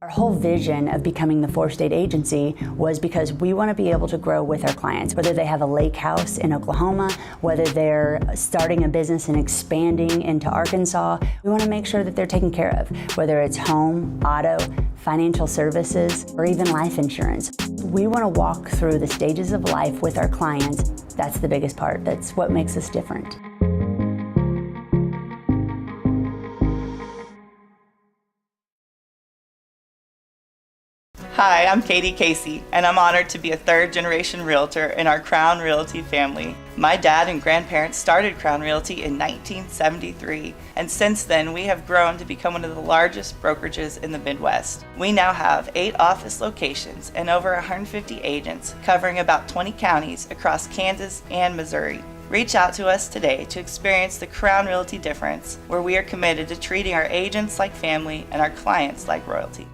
Our whole vision of becoming the 4-state agency was because we want to be able to grow with our clients, whether they have a lake house in Oklahoma, whether they're starting a business and expanding into Arkansas. We want to make sure that they're taken care of, whether it's home, auto, financial services, or even life insurance. We want to walk through the stages of life with our clients. That's the biggest part. That's what makes us different. Hi, I'm Katie Casey, and I'm honored to be a third-generation realtor in our Crown Realty family. My dad and grandparents started Crown Realty in 1973, and since then we have grown to become one of the largest brokerages in the Midwest. We now have 8 office locations and over 150 agents covering about 20 counties across Kansas and Missouri. Reach out to us today to experience the Crown Realty difference, where we are committed to treating our agents like family and our clients like royalty.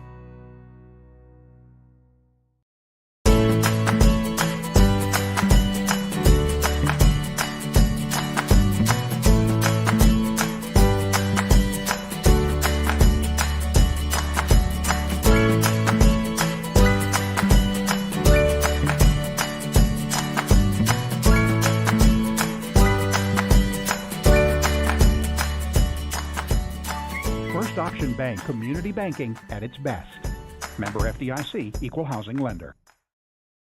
First Option Bank, community banking at its best. Member FDIC, equal housing lender.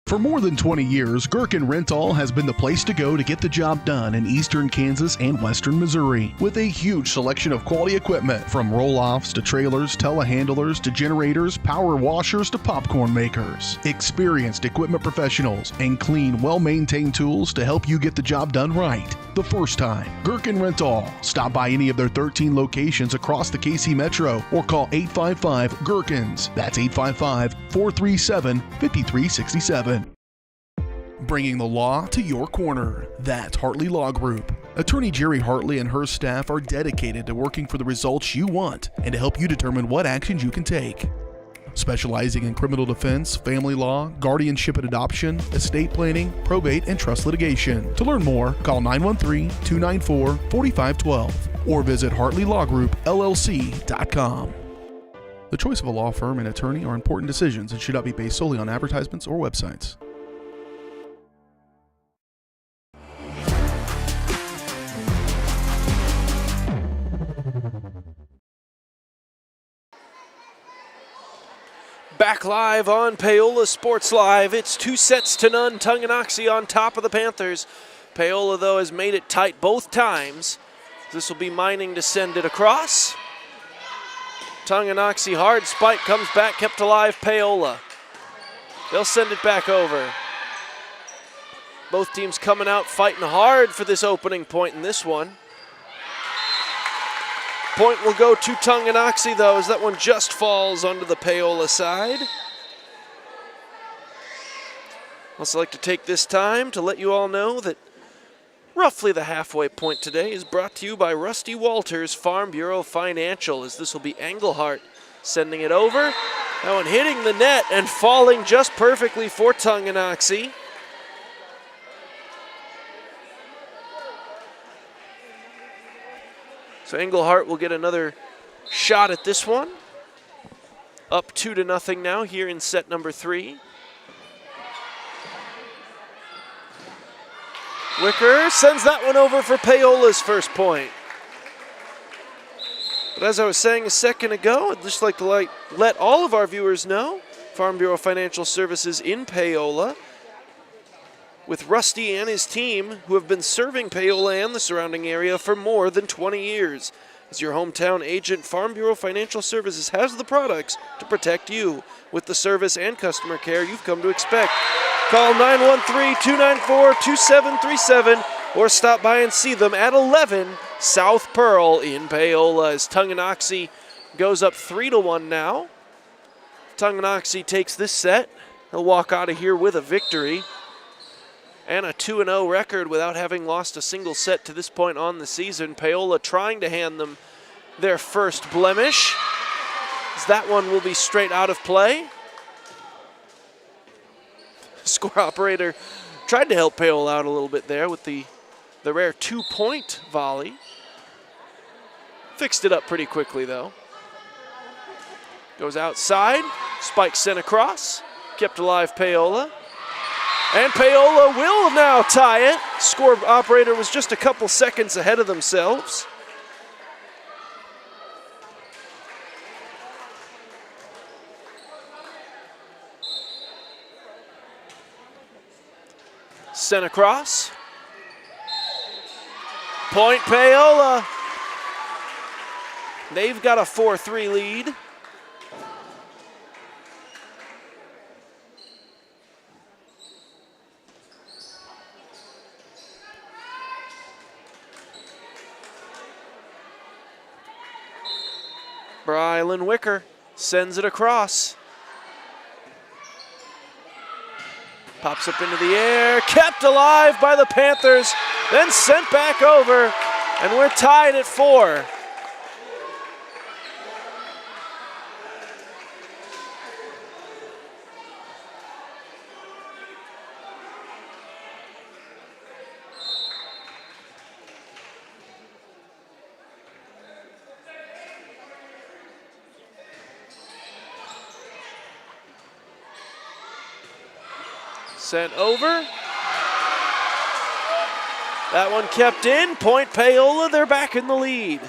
For more than 20 years, Gherkin Rental has been the place to go to get the job done in eastern Kansas and western Missouri. With a huge selection of quality equipment, from roll-offs to trailers, telehandlers to generators, power washers to popcorn makers. Experienced equipment professionals and clean, well-maintained tools to help you get the job done right. The first time. Gherkin Rental. Stop by any of their 13 locations across the KC Metro or call 855-GHERKINS. That's 855-437-5367. Bringing the law to your corner. That's Hartley Law Group. Attorney Jerry Hartley and her staff are dedicated to working for the results you want and to help you determine what actions you can take. Specializing in criminal defense, family law, guardianship and adoption, estate planning, probate, and trust litigation. To learn more, call 913-294-4512 or visit HartleyLawGroupLLC.com. The choice of a law firm and attorney are important decisions and should not be based solely on advertisements or websites. Back live on Paola Sports Live. It's 2-0. Tonganoxie on top of the Panthers. Paola, though, has made it tight both times. This will be mining to send it across. Tonganoxie, hard spike, comes back, kept alive. Paola. They'll send it back over. Both teams coming out fighting hard for this opening point in this one. Point will go to Tonganoxie, though, as that one just falls onto the Paola side. Also like to take this time to let you all know that roughly the halfway point today is brought to you by Rusty Walters Farm Bureau Financial, as this will be Englehart sending it over. That one hitting the net and falling just perfectly for Tonganoxie. So Englehart will get another shot at this one. Up 2-0 now here in set number 3. Wicker sends that one over for Paola's first point. But as I was saying a second ago, I'd just like to let all of our viewers know, Farm Bureau Financial Services in Paola, with Rusty and his team, who have been serving Paola and the surrounding area for more than 20 years. As your hometown agent, Farm Bureau Financial Services has the products to protect you with the service and customer care you've come to expect. Call 913-294-2737 or stop by and see them at 11 South Pearl in Paola, as Tonganoxie goes up 3-1 now. Tonganoxie takes this set. He'll walk out of here with a victory and a 2-0 record without having lost a single set to this point on the season. Paola trying to hand them their first blemish, as that one will be straight out of play. Score operator tried to help Paola out a little bit there with the rare 2-point volley. Fixed it up pretty quickly, though. Goes outside, spike sent across, kept alive Paola. And Paola will now tie it. Score operator was just a couple seconds ahead of themselves. Sent across. Point Paola. They've got a 4-3 lead. Brylan Wicker sends it across. Pops up into the air, kept alive by the Panthers, then sent back over, and we're tied at 4. Sent over. That one kept in. Point Paola, they're back in the lead.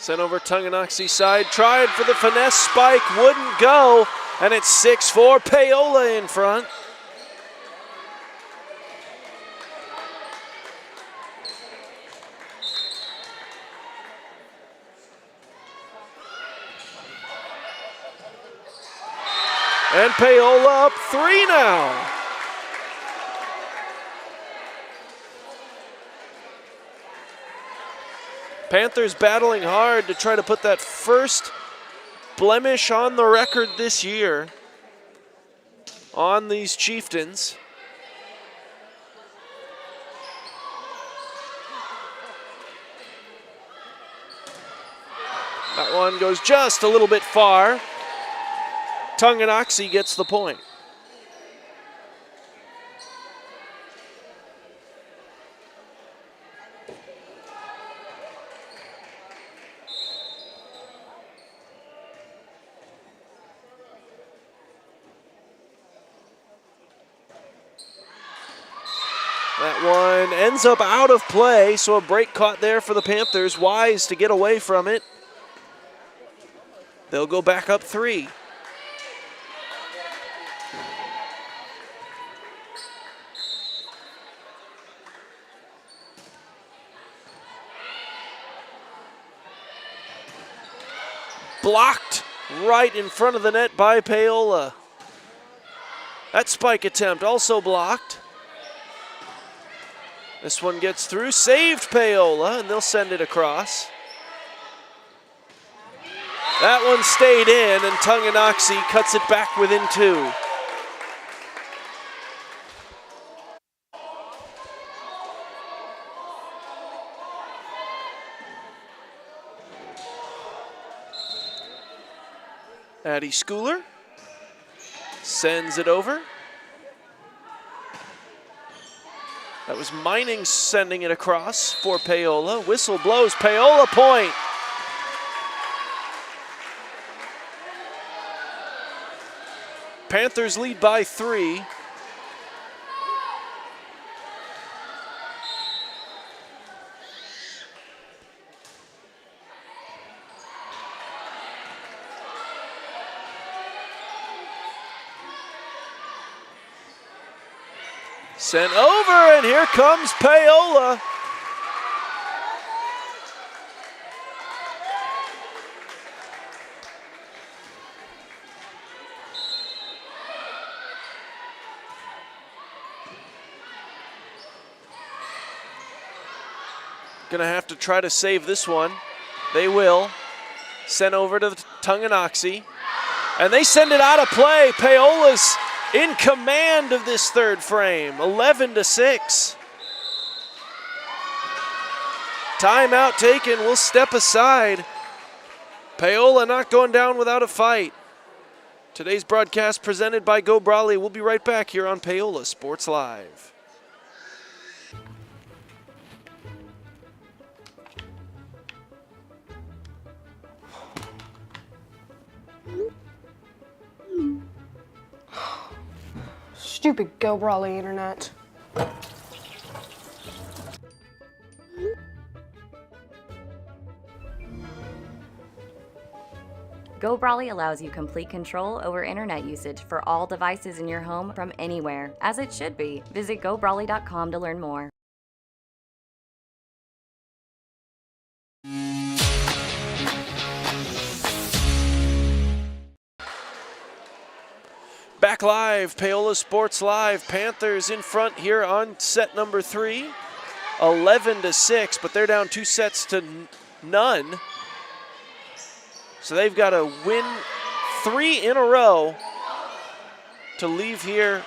Sent over Tonganoxie side, tried for the finesse spike, wouldn't go, and it's 6-4, Paola in front. And Paola up 3 now. Panthers battling hard to try to put that first blemish on the record this year on these Chieftains. That one goes just a little bit far. Tonganoxie gets the point. That one ends up out of play, so a break caught there for the Panthers. Wise to get away from it. They'll go back up 3. Blocked right in front of the net by Paola. That spike attempt also blocked. This one gets through, saved Paola, and they'll send it across. That one stayed in, and Tonganoxie cuts it back within 2. Addie Schooler sends it over. That was Mining sending it across for Paola. Whistle blows, Paola point. Panthers lead by 3. Sent over, and here comes Paola. Gonna have to try to save this one. They will. Sent over to Tonganoxie. And they send it out of play. Paola's in command of this third frame, 11-6. Timeout taken, we'll step aside. Paola not going down without a fight. Today's broadcast presented by Go Brawley. We'll be right back here on Paola Sports Live. Stupid Go Brawley internet. Go Brawley allows you complete control over internet usage for all devices in your home from anywhere, as it should be. Visit gobrawley.com to learn more. Back live, Paola Sports Live. Panthers in front here on set number 3, 11-6, but they're down 2 sets to none. So they've got to win 3 in a row to leave here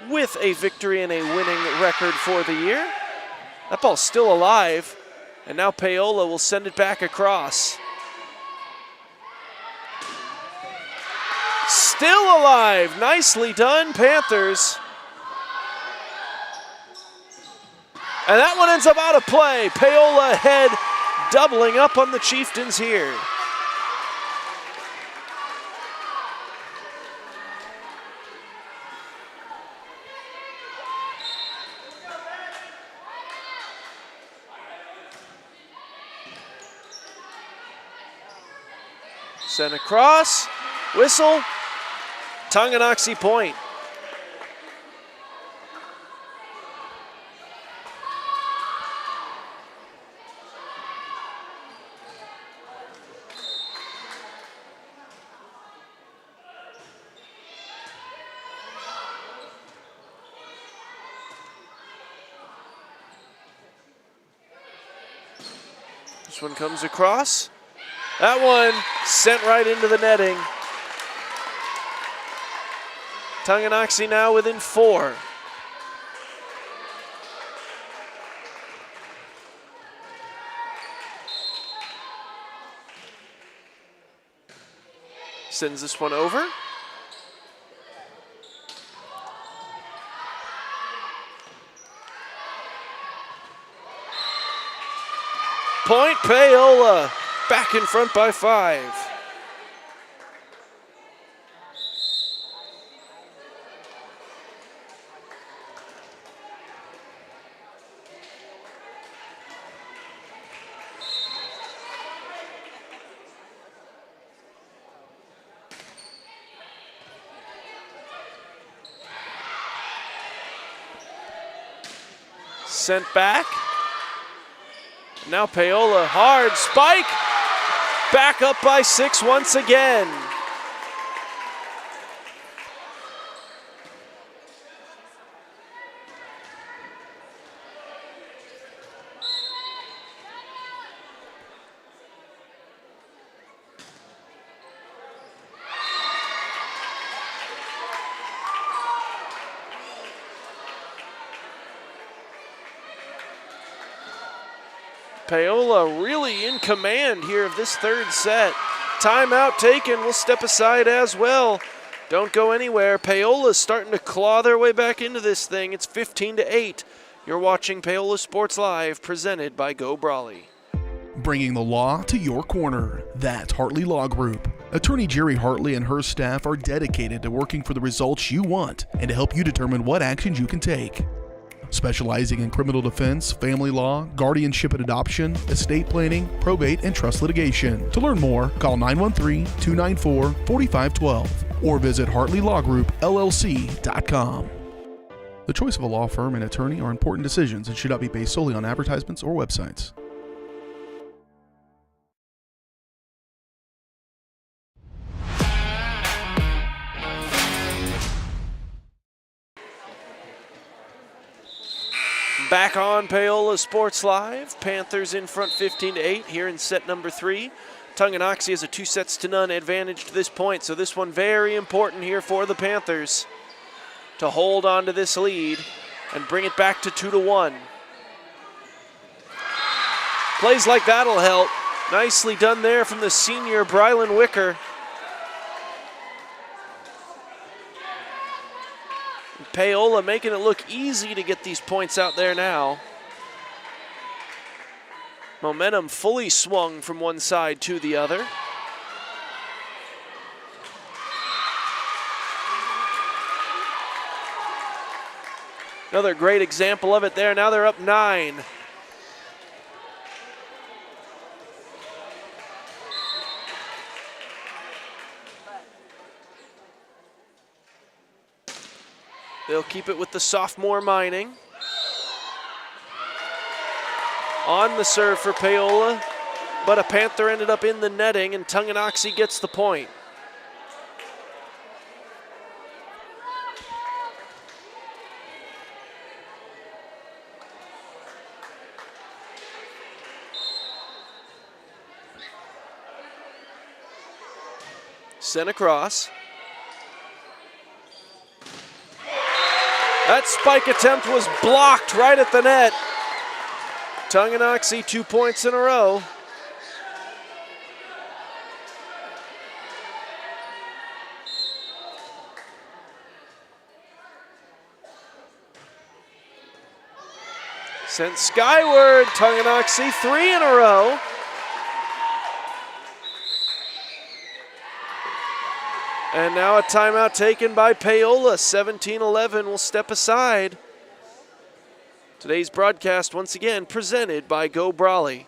with a victory and a winning record for the year. That ball's still alive, and now Paola will send it back across. Still alive, nicely done, Panthers. And that one ends up out of play. Paola ahead, doubling up on the Chieftains here. Sent across, whistle, Tonganoxie point. This one comes across. That one sent right into the netting. Tonganoxie now within 4. Sends this one over. Point Paola, back in front by 5. Sent back. Now Paola, hard spike. Back up by 6 once again. Paola really in command here of this third set. Timeout taken, we'll step aside as well. Don't go anywhere. Paola's starting to claw their way back into this thing. It's 15-8. You're watching Paola Sports Live, presented by Go Brawley. Bringing the law to your corner. That's Hartley Law Group. Attorney Jerry Hartley and her staff are dedicated to working for the results you want and to help you determine what actions you can take. Specializing in criminal defense, family law, guardianship and adoption, estate planning, probate, and trust litigation. To learn more, call 913-294-4512 or visit HartleyLawGroupLLC.com. The choice of a law firm and attorney are important decisions and should not be based solely on advertisements or websites. Back on Paola Sports Live. Panthers in front 15-8 here in set number 3. Tonganoxie has a 2-0 advantage to this point, so this one very important here for the Panthers to hold on to this lead and bring it back to 2-1. Plays like that'll help. Nicely done there from the senior Brylan Wicker. Paola making it look easy to get these points out there now. Momentum fully swung from one side to the other. Another great example of it there. Now they're up 9. They'll keep it with the sophomore Mining. On the serve for Paola, but a Panther ended up in the netting, and Tonganoxie gets the point. Sent across. That spike attempt was blocked right at the net. Tonganoxie 2 points in a row. Sent skyward, Tonganoxie 3 in a row. And now a timeout taken by Paola. 17-11 will step aside. Today's broadcast once again presented by Go Brawley.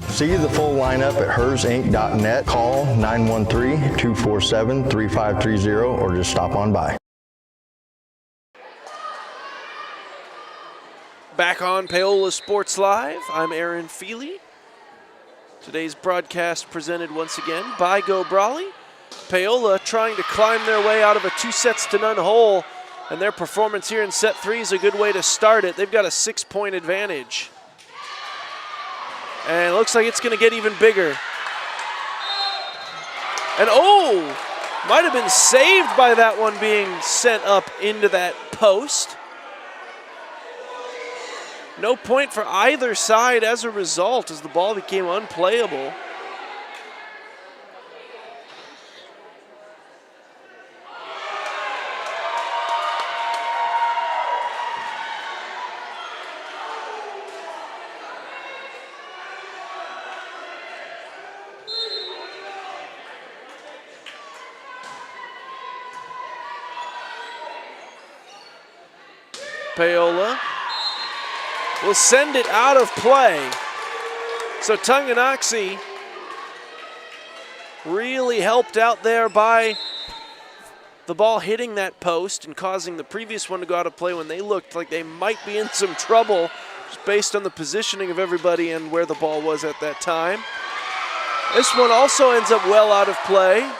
See the full lineup at hersinc.net. Call 913-247-3530 or just stop on by. Back on Paola Sports Live, I'm Aaron Feely. Today's broadcast presented once again by Go Brawley. Paola trying to climb their way out of a 2-0 hole, and their performance here in set 3 is a good way to start it. They've got a 6-point advantage. And it looks like it's going to get even bigger. And oh, might have been saved by that one being sent up into that post. No point for either side as a result, as the ball became unplayable. Paola will send it out of play. So Tonganoxie really helped out there by the ball hitting that post and causing the previous one to go out of play when they looked like they might be in some trouble just based on the positioning of everybody and where the ball was at that time. This one also ends up well out of play.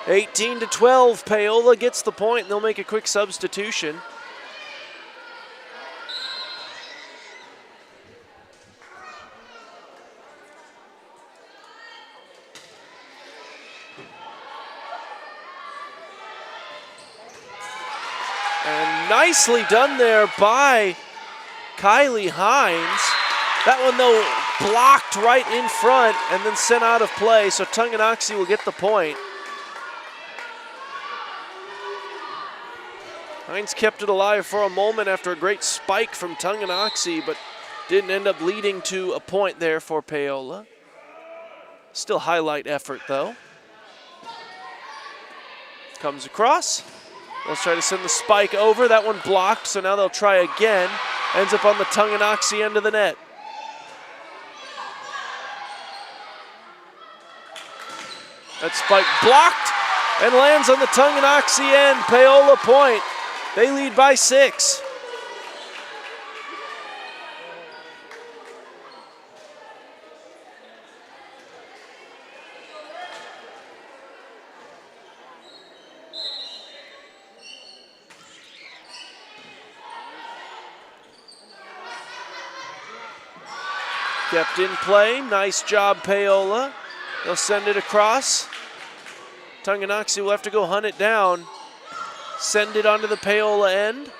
(18-12), Paola gets the point, and they'll make a quick substitution. And nicely done there by Kylie Hines. That one, though, blocked right in front and then sent out of play, so Tonganoxie will get the point. Hines kept it alive for a moment after a great spike from Tonganoxie, but didn't end up leading to a point there for Paola. Still highlight effort, though. Comes across. They'll try to send the spike over. That one blocked, so now they'll try again. Ends up on the Tonganoxie end of the net. That spike blocked and lands on the Tonganoxie end. Paola point. They lead by 6. Kept in play. Nice job, Paola. They'll send it across. Tonganoxie will have to go hunt it down. Send it onto the Paola end.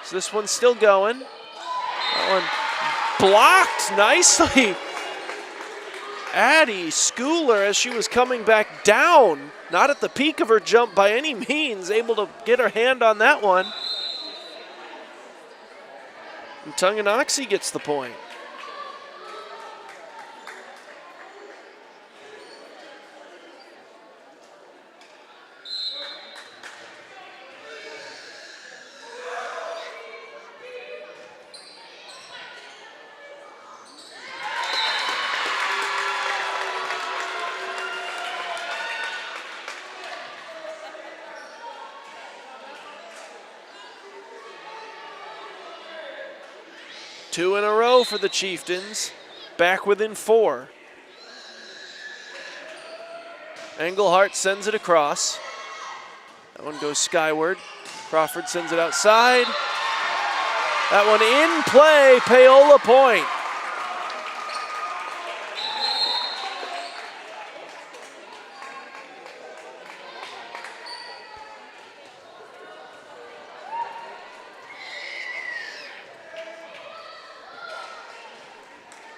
So this one's still going. That one blocked nicely. Addie Schooler, as she was coming back down, not at the peak of her jump by any means, able to get her hand on that one. And Tonganoxie gets the point. Two in a row for the Chieftains, back within 4. Engelhardt sends it across. That one goes skyward. Crawford sends it outside. That one in play, Paola point.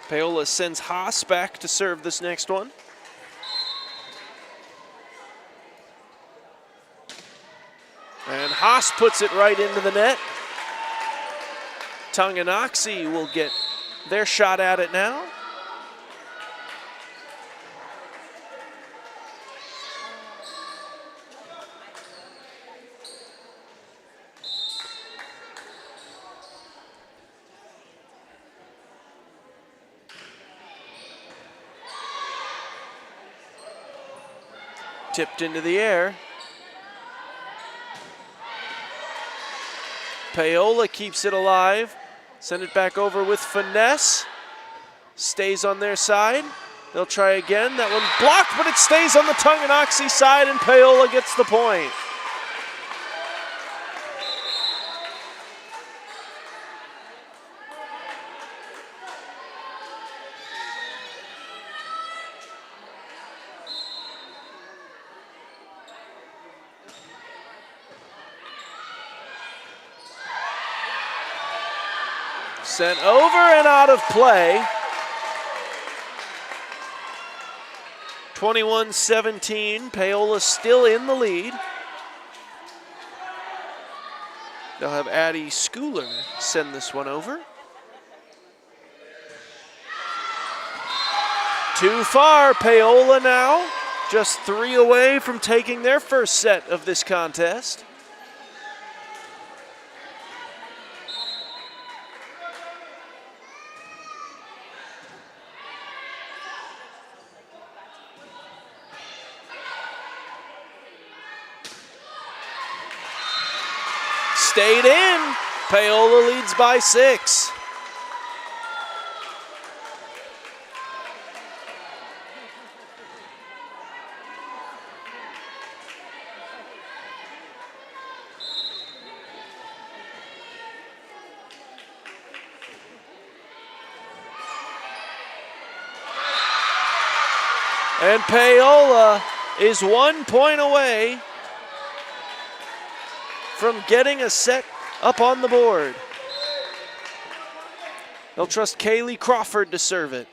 Paola sends Haas back to serve this next one. And Haas puts it right into the net. Tonganoxie will get their shot at it now. Tipped into the air. Paola keeps it alive. Send it back over with finesse. Stays on their side. They'll try again. That one blocked, but it stays on the Tonganoxie side, and Paola gets the point. Sent over and out of play. 21-17, Paola still in the lead. They'll have Addie Schooler send this one over. Too far, Paola now. Just 3 away from taking their first set of this contest. Stayed in. Paola leads by 6. And Paola is 1 point away from getting a set up on the board. They'll trust Kaylee Crawford to serve it.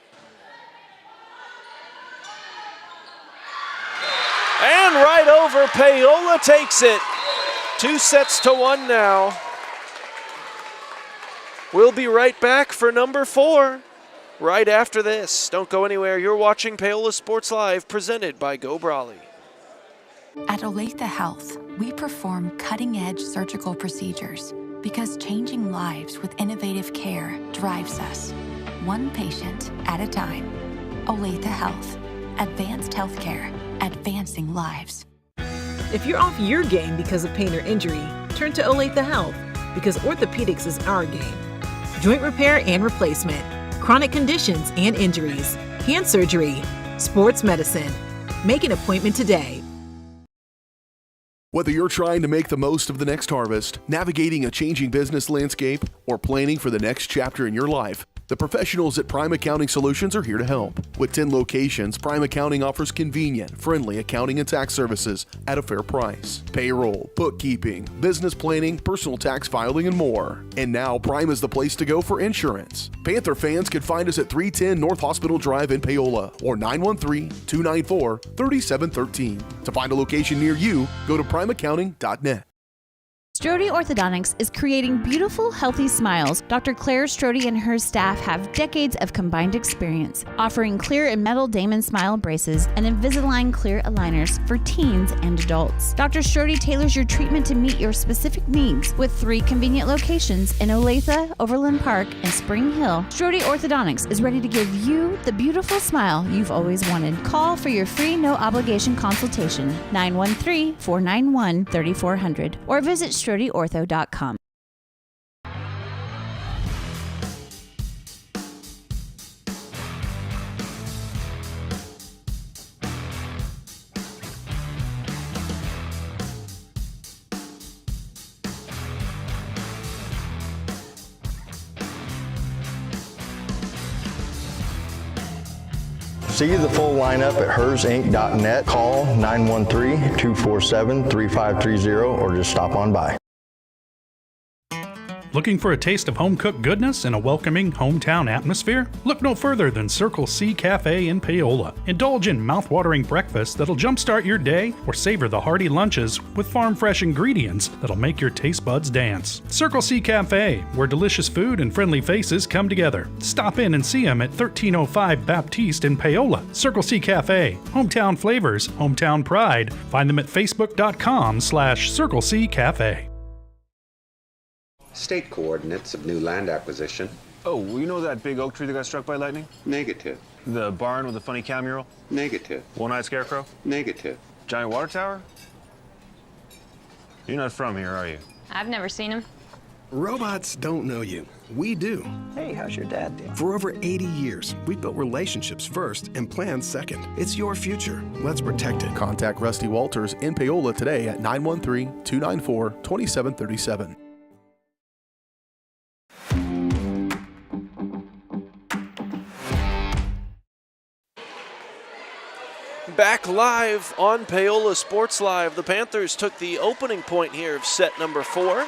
And right over, Paola takes it. 2-1 now. We'll be right back for number 4 right after this. Don't go anywhere. You're watching Paola Sports Live, presented by Go Brawley. At Olathe Health, we perform cutting-edge surgical procedures because changing lives with innovative care drives us, one patient at a time. Olathe Health, Advanced Healthcare, advancing lives. If you're off your game because of pain or injury, turn to Olathe Health, because orthopedics is our game. Joint repair and replacement, chronic conditions and injuries, hand surgery, sports medicine. Make an appointment today. Whether you're trying to make the most of the next harvest, navigating a changing business landscape, or planning for the next chapter in your life, the professionals at Prime Accounting Solutions are here to help. With 10 locations, Prime Accounting offers convenient, friendly accounting and tax services at a fair price. Payroll, bookkeeping, business planning, personal tax filing, and more. And now Prime is the place to go for insurance. Panther fans can find us at 310 North Hospital Drive in Paola or 913-294-3713. To find a location near you, go to primeaccounting.net. Strode Orthodontics is creating beautiful, healthy smiles. Dr. Claire Strode and her staff have decades of combined experience, offering clear and metal Damon smile braces and Invisalign clear aligners for teens and adults. Dr. Strode tailors your treatment to meet your specific needs with 3 convenient locations in Olathe, Overland Park, and Spring Hill. Strode Orthodontics is ready to give you the beautiful smile you've always wanted. Call for your free no-obligation consultation, 913-491-3400, or visit StrodeOrtho.com. See the full lineup at hersinc.net. Call 913-247-3530 or just stop on by. Looking for a taste of home-cooked goodness and a welcoming hometown atmosphere? Look no further than Circle C Cafe in Paola. Indulge in mouth-watering breakfast that'll jumpstart your day, or savor the hearty lunches with farm-fresh ingredients that'll make your taste buds dance. Circle C Cafe, where delicious food and friendly faces come together. Stop in and see them at 1305 Baptiste in Paola. Circle C Cafe, hometown flavors, hometown pride. Find them at facebook.com/Circle C Cafe. State coordinates of new land acquisition. Oh, you know that big oak tree that got struck by lightning? Negative. The barn with the funny cow mural? Negative. One-eyed scarecrow? Negative. Giant water tower? You're not from here, are you? I've never seen him. Robots don't know you. We do. Hey, how's your dad doing? For over 80 years, we've built relationships first and plans second. It's your future. Let's protect it. Contact Rusty Walters in Paola today at 913-294-2737. Back live on Paola Sports Live. The Panthers took the opening point here of set number 4.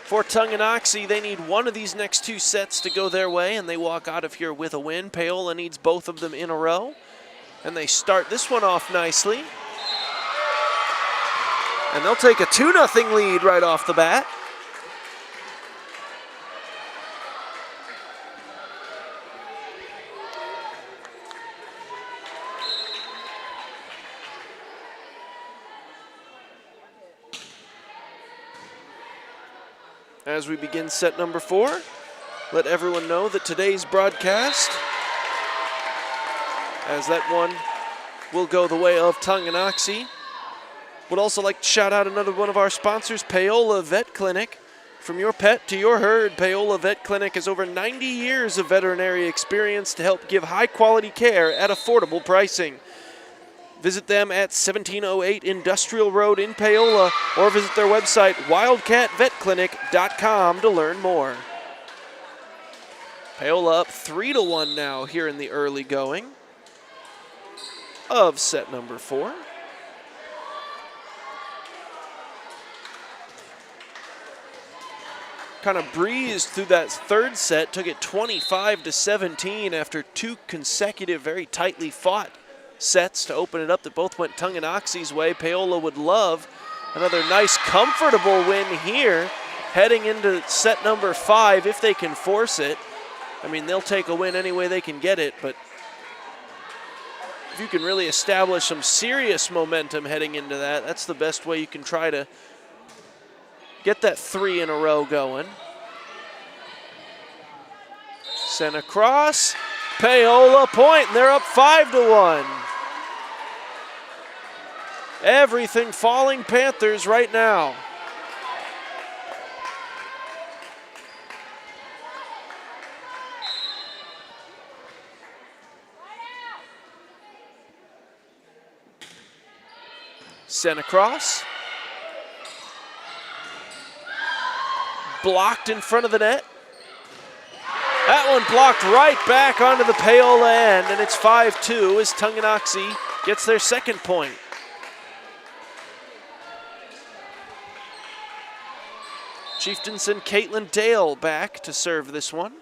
For Tonganoxie, they need one of these next 2 sets to go their way, and they walk out of here with a win. Paola needs both of them in a row, and they start this one off nicely. And they'll take a 2-0 lead right off the bat. As we begin set number 4, let everyone know that today's broadcast, as that one will go the way of Tonganoxie, would also like to shout out another one of our sponsors, Paola Vet Clinic. From your pet to your herd, Paola Vet Clinic has over 90 years of veterinary experience to help give high-quality care at affordable pricing. Visit them at 1708 Industrial Road in Paola, or visit their website, wildcatvetclinic.com, to learn more. Paola up 3-1 now here in the early going of set number 4. Kind of breezed through that third set, took it 25-17 after 2 consecutive, very tightly fought sets to open it up that both went Tonganoxie's way. Paola would love another nice, comfortable win here, heading into set number 5 if they can force it. I mean, they'll take a win any way they can get it, but if you can really establish some serious momentum heading into that, that's the best way you can try to get that 3 in a row going. Sent across, Paola point, and they're up 5-1. Everything falling Panthers right now. Sent across. Blocked in front of the net. That one blocked right back onto the Paola end, and it's 5-2 as Tonganoxie gets their second point. Chieftains and Caitlin Dale back to serve this one.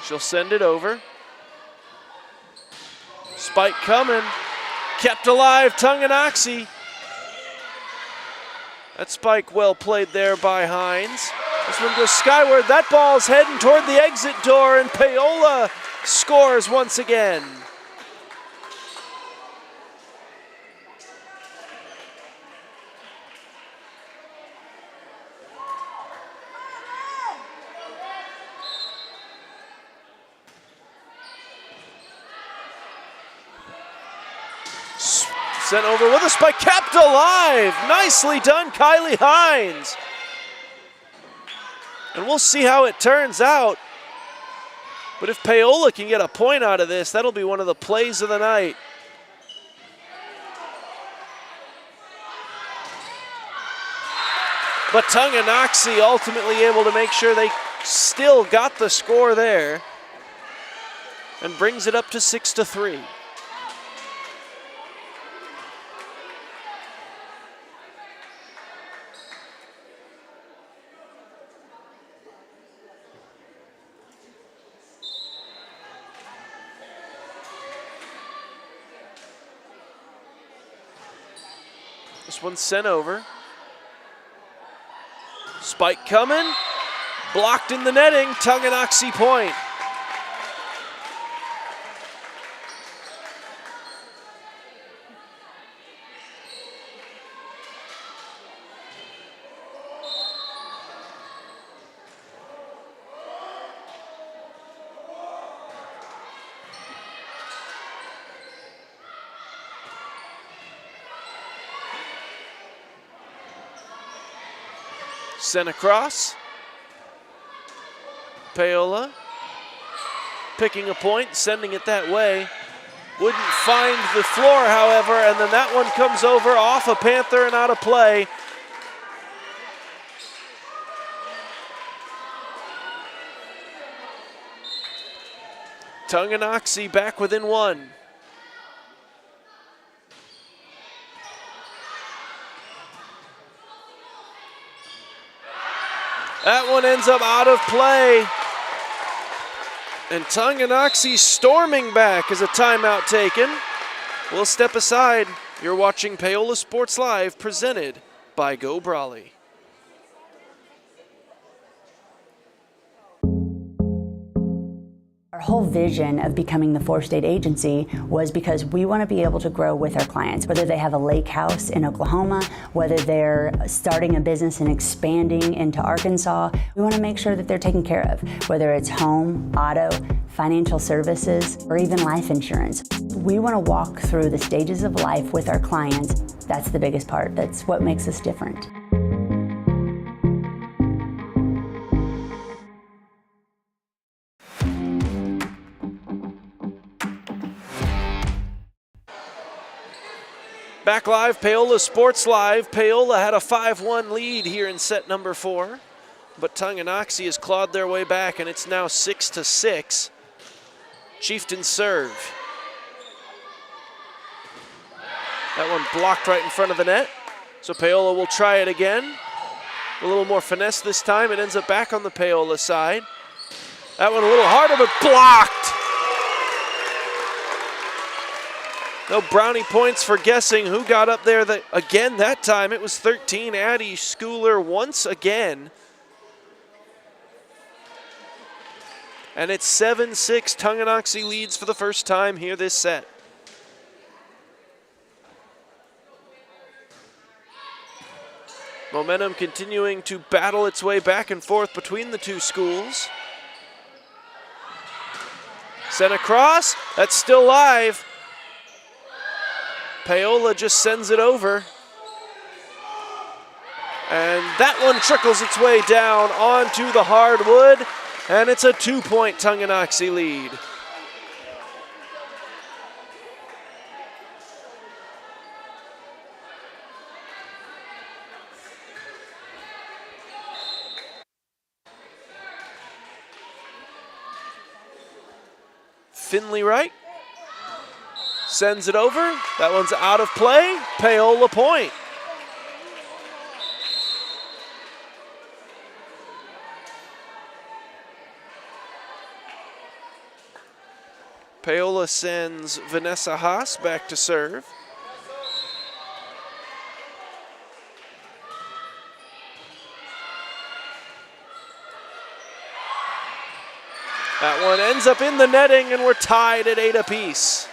She'll send it over. Spike coming. Kept alive, Tonganoxie. That spike well played there by Hines. This one goes skyward. That ball's heading toward the exit door, and Paola scores once again. Sent over with a spike, kept alive. Nicely done, Kylie Hines. And we'll see how it turns out. But if Paola can get a point out of this, that'll be one of the plays of the night. But Tonganoxie ultimately able to make sure they still got the score there and brings it up to 6-3. This one's sent over. Spike coming. Blocked in the netting. Tonganoxie point. Sent across. Paola picking a point, sending it that way. Wouldn't find the floor, however, and then that one comes over off a Panther and out of play. Tonganoxie back within one. That one ends up out of play. And Tonganoxie storming back as a timeout taken. We'll step aside. You're watching Paola Sports Live, presented by Go Brawley. Our whole vision of becoming the 4-state agency was because we want to be able to grow with our clients, whether they have a lake house in Oklahoma, whether they're starting a business and expanding into Arkansas. We want to make sure that they're taken care of, whether it's home, auto, financial services, or even life insurance. We want to walk through the stages of life with our clients. That's the biggest part. That's what makes us different. Back live, Paola Sports Live. Paola had a 5-1 lead here in set number 4, but Tonganoxie has clawed their way back, and it's now 6-6. Chieftains serve. That one blocked right in front of the net, so Paola will try it again. A little more finesse this time. It ends up back on the Paola side. That one a little harder, but blocked. No brownie points for guessing who got up there again that time. It was 13, Addie Schooler once again. And it's 7-6. Tonganoxie leads for the first time here this set. Momentum continuing to battle its way back and forth between the two schools. Sent across, that's still live. Paola just sends it over. And that one trickles its way down onto the hardwood, and it's a 2-point Tonganoxie lead. Finley Wright sends it over. That one's out of play. Paola point. Paola sends Vanessa Haas back to serve. That one ends up in the netting, and we're tied at 8 apiece.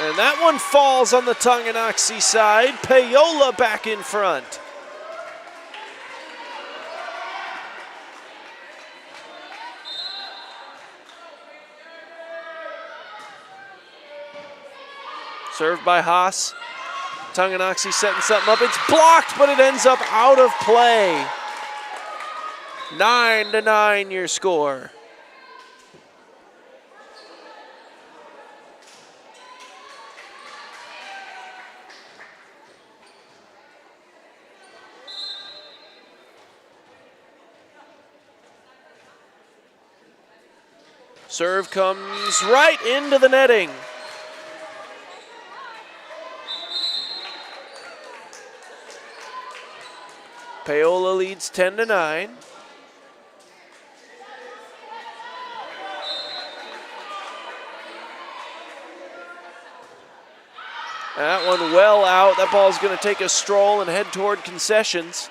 And that one falls on the Tonganoxie side. Paola back in front. Served by Haas. Tonganoxie setting something up. It's blocked, but it ends up out of play. 9-9 your score. Serve comes right into the netting. Paola leads 10-9. That one well out. That ball's going to take a stroll and head toward concessions.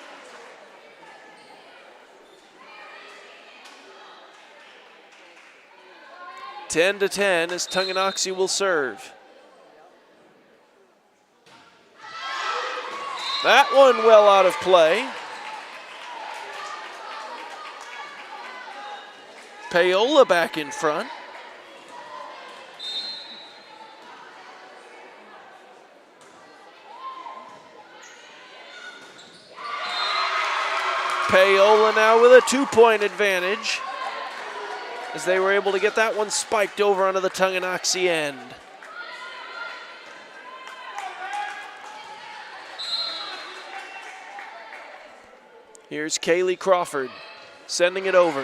Ten to 10 as Tonganoxie will serve. That one well out of play. Paola back in front. Paola now with a 2-point advantage, as they were able to get that one spiked over onto the Tonganoxie end. Here's Kaylee Crawford sending it over.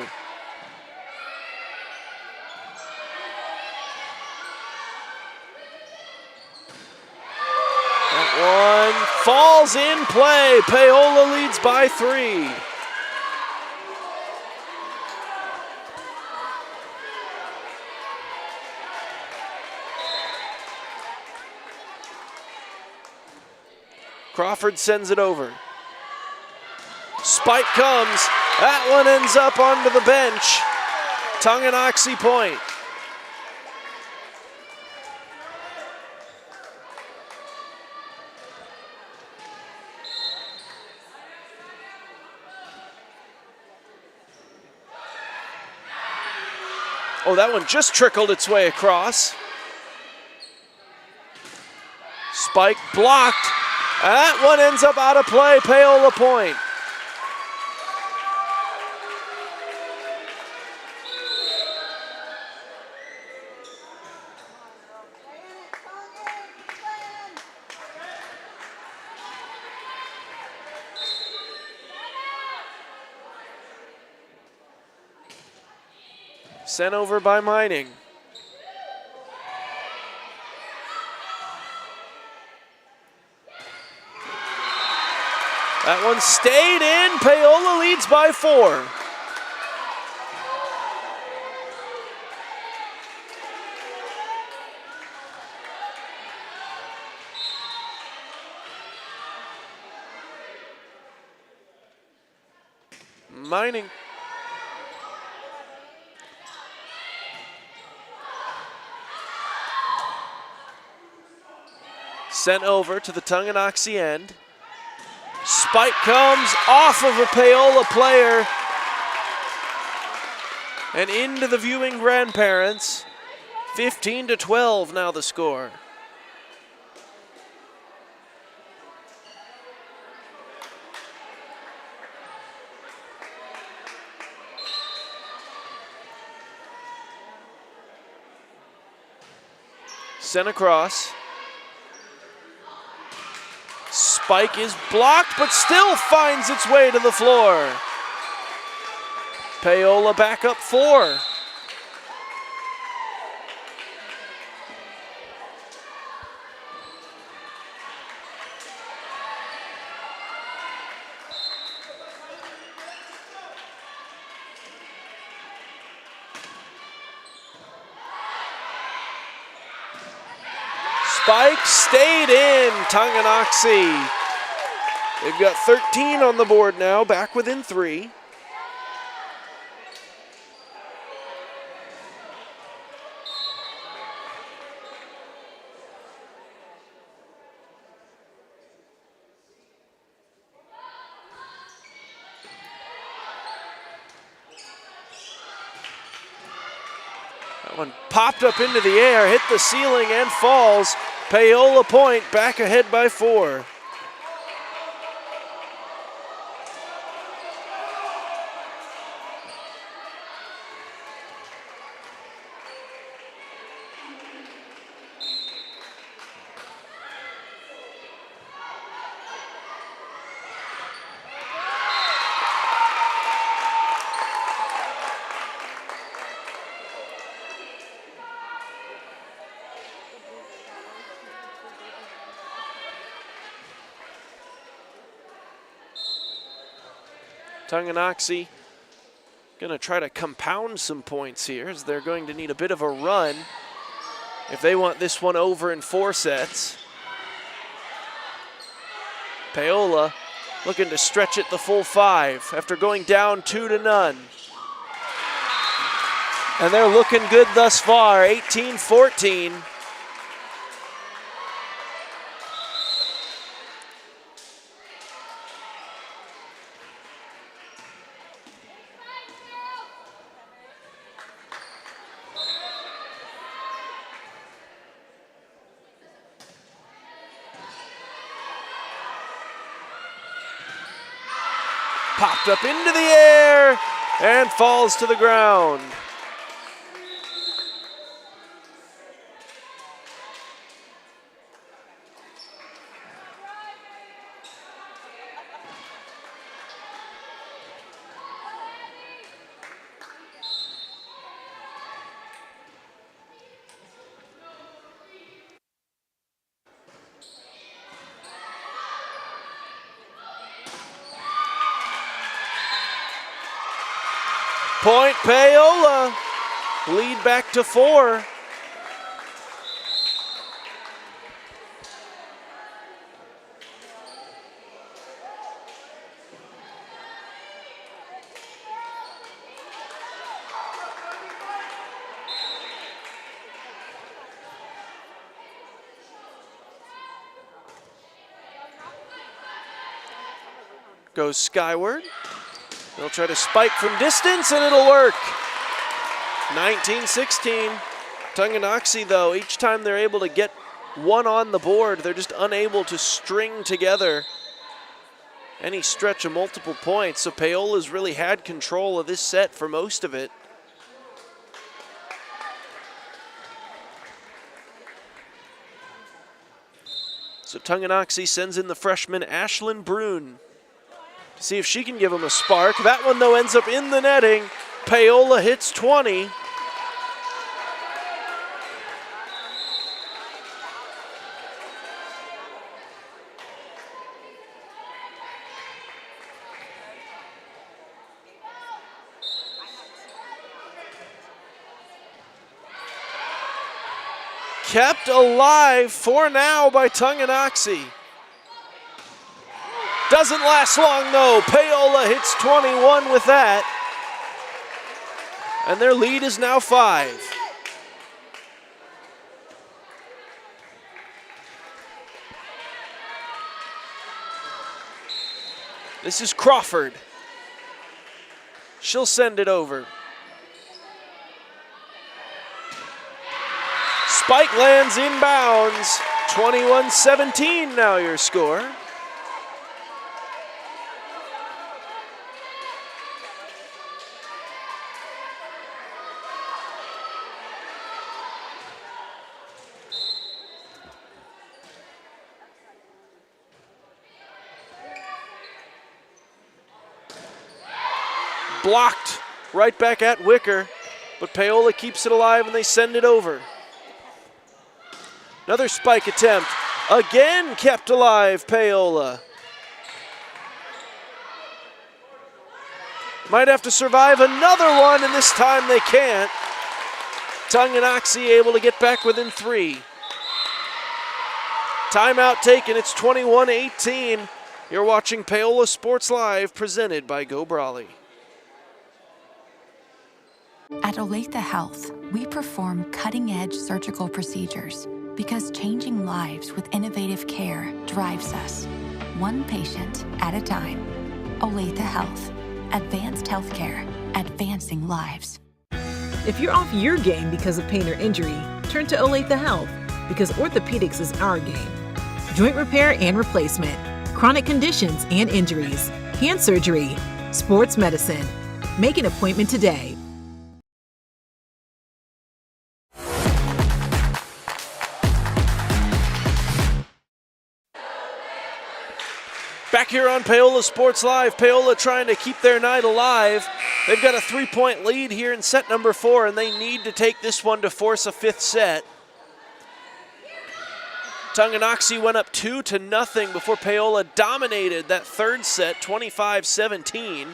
That one falls in play. Paola leads by 3. Crawford sends it over. Spike comes. That one ends up onto the bench. Tonganoxie point. Oh, that one just trickled its way across. Spike blocked. That one ends up out of play. Paola point. Sent over by Mining. That one stayed in. Paola leads by 4. Mining. Sent over to the Tonganoxie end. Spike comes off of a Paola player and into the viewing grandparents. 15-12 now the score. Sent across. Spike is blocked, but still finds its way to the floor. Paola back up 4. Spike stayed in. Tonganoxie. They've got 13 on the board now, back within 3. That one popped up into the air, hit the ceiling and falls. Paola point back ahead by 4. Tonganoxie going to try to compound some points here, as they're going to need a bit of a run if they want this one over in 4 sets. Paola looking to stretch it the full 5 after going down 2-0. And they're looking good thus far, 18-14. Popped up into the air and falls to the ground. Point Paola, lead back to 4. Goes skyward. They'll try to spike from distance, and it'll work. 19-16. Tonganoxie, though, each time they're able to get one on the board, they're just unable to string together any stretch of multiple points. So Paola's really had control of this set for most of it. So Tonganoxie sends in the freshman Ashlyn Brune. See if she can give him a spark. That one, though, ends up in the netting. Paola hits 20. Kept alive for now by Tonganoxie. Doesn't last long though. Paola hits 21 with that. And their lead is now 5. This is Crawford. She'll send it over. Spike lands inbounds. 21-17 now your score. Blocked right back at Wicker, but Paola keeps it alive and they send it over. Another spike attempt, again kept alive, Paola. Might have to survive another one, and this time they can't. Tonganoxie able to get back within 3. Timeout taken, it's 21-18. You're watching Paola Sports Live, presented by Go Brawley. At Olathe Health, we perform cutting-edge surgical procedures because changing lives with innovative care drives us, one patient at a time. Olathe Health, advanced healthcare, advancing lives. If you're off your game because of pain or injury, turn to Olathe Health, because orthopedics is our game. Joint repair and replacement, chronic conditions and injuries, hand surgery, sports medicine. Make an appointment today. Back here on Paola Sports Live, Paola trying to keep their night alive. They've got a 3-point lead here in set number 4, and they need to take this one to force a 5th set. Tonganoxie went up 2-0 before Paola dominated that 3rd set, 25-17.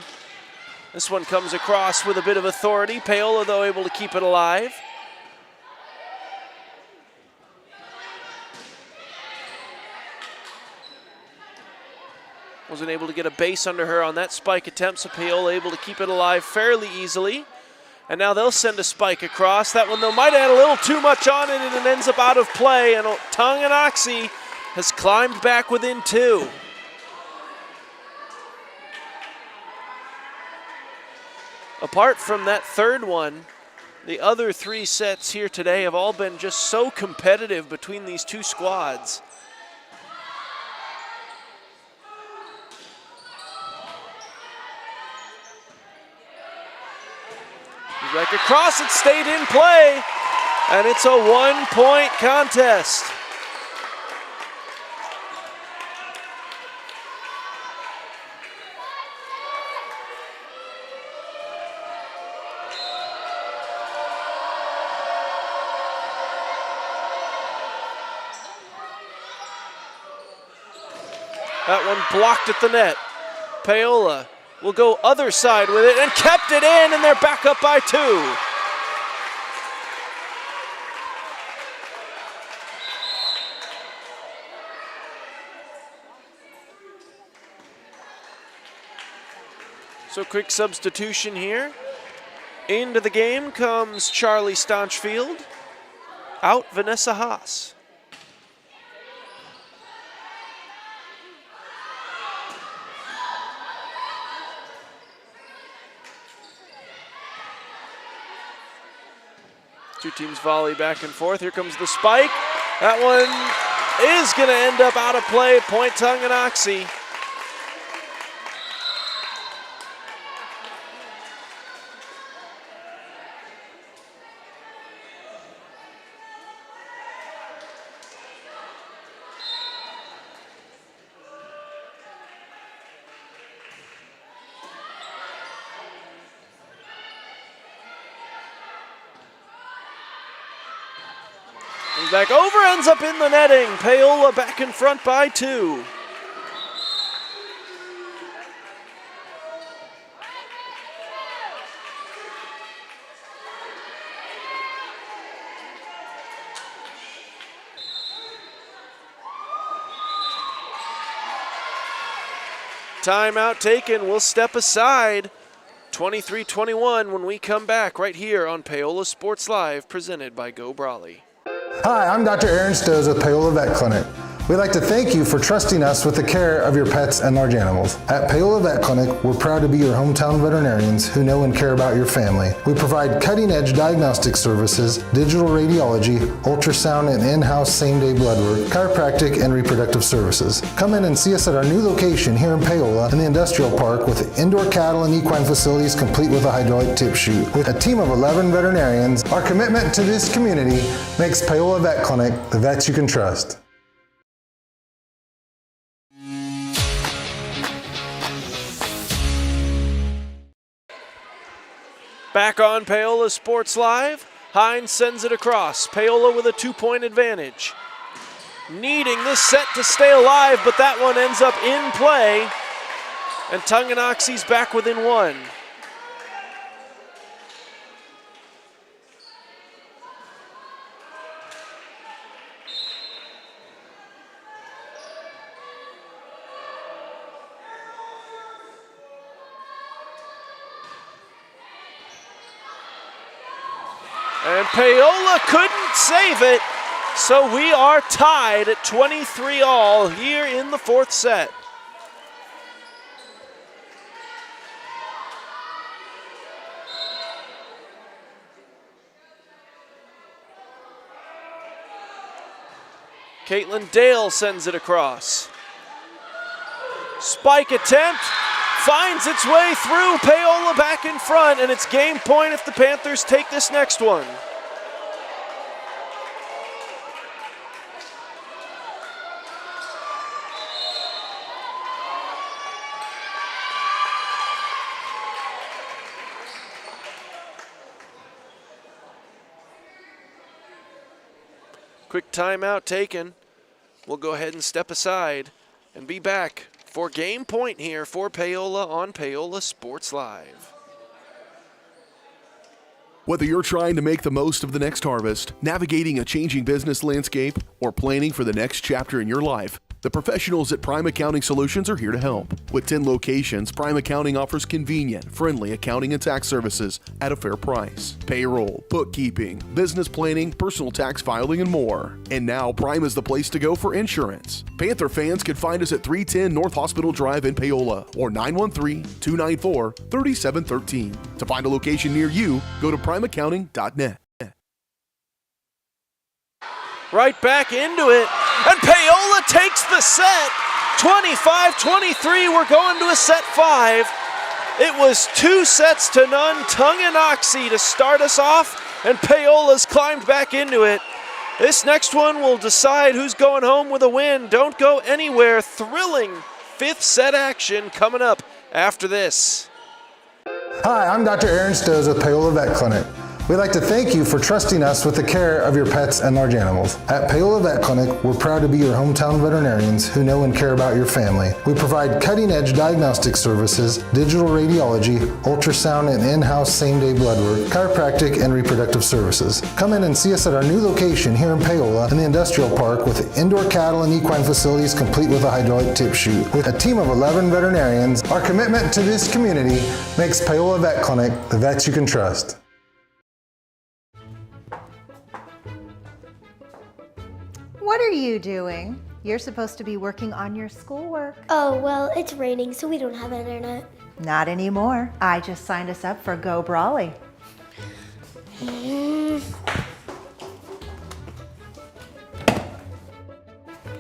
This one comes across with a bit of authority. Paola, though, able to keep it alive. Wasn't able to get a base under her on that spike attempt, so Paola able to keep it alive fairly easily. And now they'll send a spike across. That one, though, might add a little too much on it, and it ends up out of play, and Tonganoxie has climbed back within 2. Apart from that 3rd one, the other 3 sets here today have all been just so competitive between these 2 squads. Back across, it stayed in play, and it's a 1-point contest. That one blocked at the net. Paola will go other side with it and kept it in, and they're back up by 2. So quick substitution here. Into the game comes Charlie Staunchfield. Out Vanessa Haas. Two teams volley back and forth. Here comes the spike. That one is going to end up out of play. Point Tonganoxie. Back over, ends up in the netting. Paola back in front by 2. timeout taken. We'll step aside. 23-21 when we come back right here on Paola Sports Live, presented by Go Brawley. Hi, I'm Dr. Aaron Stoes with Paola Vet Clinic. We'd like to thank you for trusting us with the care of your pets and large animals. At Paola Vet Clinic, we're proud to be your hometown veterinarians who know and care about your family. We provide cutting-edge diagnostic services, digital radiology, ultrasound, and in-house same-day blood work, chiropractic, and reproductive services. Come in and see us at our new location here in Paola in the Industrial Park with indoor cattle and equine facilities complete with a hydraulic tip chute. With a team of 11 veterinarians, our commitment to this community makes Paola Vet Clinic the vets you can trust. Back on Paola Sports Live, Hines sends it across. Paola with a 2-point advantage. Needing this set to stay alive, but that one ends up in play. And Tonganoxie's back within 1. And Paola couldn't save it, so we are tied at 23-all here in the 4th set. Caitlin Dale sends it across. Spike attempt. Finds its way through. Paola back in front, and it's game point if the Panthers take this next one. Quick timeout taken. We'll go ahead and step aside and be back for game point here for Paola on Paola Sports Live. Whether you're trying to make the most of the next harvest, navigating a changing business landscape, or planning for the next chapter in your life, the professionals at Prime Accounting Solutions are here to help. With 10 locations, Prime Accounting offers convenient, friendly accounting and tax services at a fair price. Payroll, bookkeeping, business planning, personal tax filing, and more. And now Prime is the place to go for insurance. Panther fans can find us at 310 North Hospital Drive in Paola or 913-294-3713. To find a location near you, go to primeaccounting.net. Right back into it, and Paola takes the set. 25-23, we're going to a set 5. It was 2 sets to none. Tonganoxie to start us off, and Paola's climbed back into it. This next one will decide who's going home with a win. Don't go anywhere. Thrilling 5th set action coming up after this. Hi, I'm Dr. Aaron Stoes with Paola Vet Clinic. We'd like to thank you for trusting us with the care of your pets and large animals. At Paola Vet Clinic, we're proud to be your hometown veterinarians who know and care about your family. We provide cutting-edge diagnostic services, digital radiology, ultrasound, and in-house same-day blood work, chiropractic, and reproductive services. Come in and see us at our new location here in Paola in the Industrial Park with indoor cattle and equine facilities complete with a hydraulic tip chute. With a team of 11 veterinarians, our commitment to this community makes Paola Vet Clinic the vets you can trust. What are you doing? You're supposed to be working on your schoolwork. Oh, well, it's raining, so we don't have internet. Not anymore. I just signed us up for Go Brawley.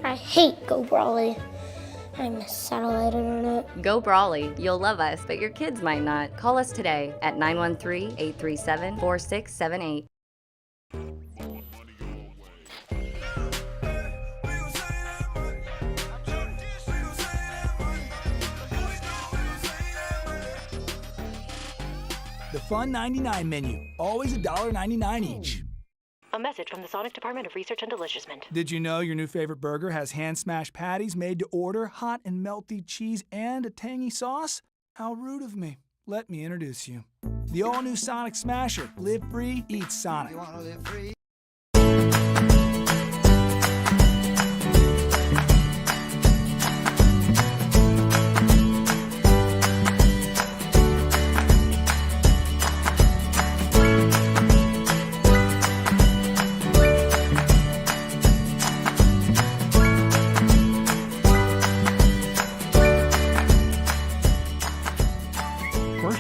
I hate Go Brawley. I miss satellite internet. Go Brawley. You'll love us, but your kids might not. Call us today at 913-837-4678. The Fun 99 menu, always $1.99 each. A message from the Sonic Department of Research and Deliciousment. Did you know your new favorite burger has hand-smashed patties made to order, hot and melty cheese, and a tangy sauce? How rude of me. Let me introduce you. The all-new Sonic Smasher. Live free, eat Sonic.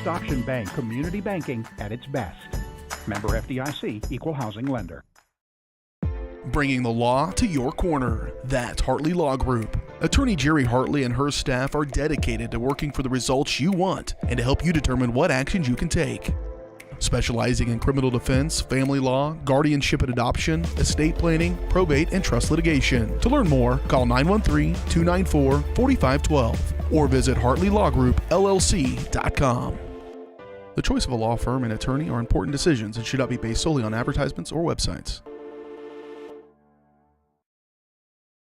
First Auction Bank community banking at its best. Member FDIC, Equal Housing Lender. Bringing the law to your corner. That's Hartley Law Group. Attorney Jerry Hartley and her staff are dedicated to working for the results you want and to help you determine what actions you can take. Specializing in criminal defense, family law, guardianship and adoption, estate planning, probate, and trust litigation. To learn more, call 913-294-4512 or visit HartleyLawGroupLLC.com. The choice of a law firm and attorney are important decisions and should not be based solely on advertisements or websites.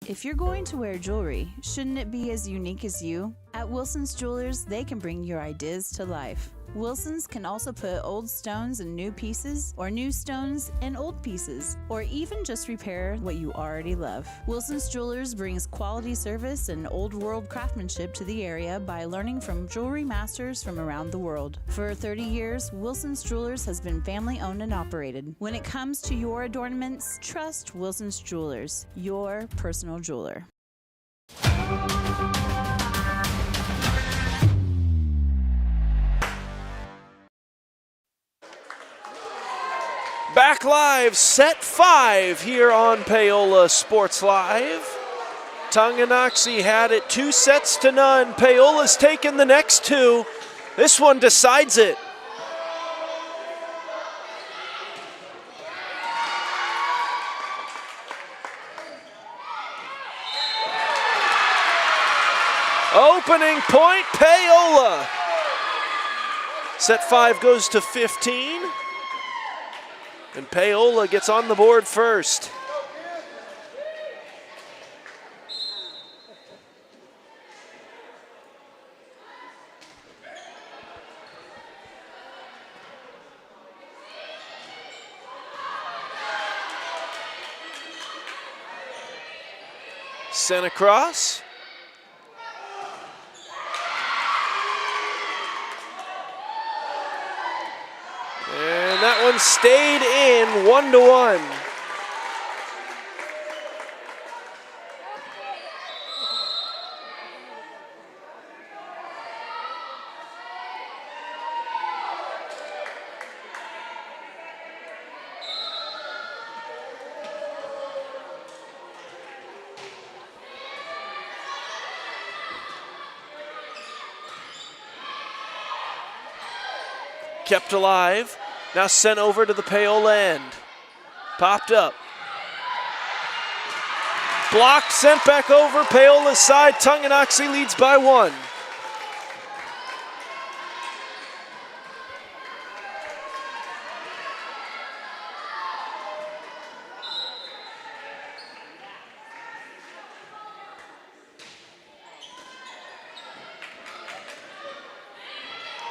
If you're going to wear jewelry, shouldn't it be as unique as you? At Wilson's Jewelers, they can bring your ideas to life. Wilson's can also put old stones in new pieces, or new stones in old pieces, or even just repair what you already love. Wilson's Jewelers brings quality service and old world craftsmanship to the area by learning from jewelry masters from around the world. For 30 years, Wilson's Jewelers has been family owned and operated. When it comes to your adornments, trust Wilson's Jewelers, your personal jeweler. Back live, set 5 here on Paola Sports Live. Tonganoxie had it 2-0. Paola's taken the next 2. This one decides it. Opening point, Paola. Set 5 goes to 15. And Paola gets on the board first. Sent across. And that one stayed in 1-1. Kept alive. Now sent over to the Paola end. Popped up. Blocked, sent back over. Paola's side. Tonganoxie leads by 1.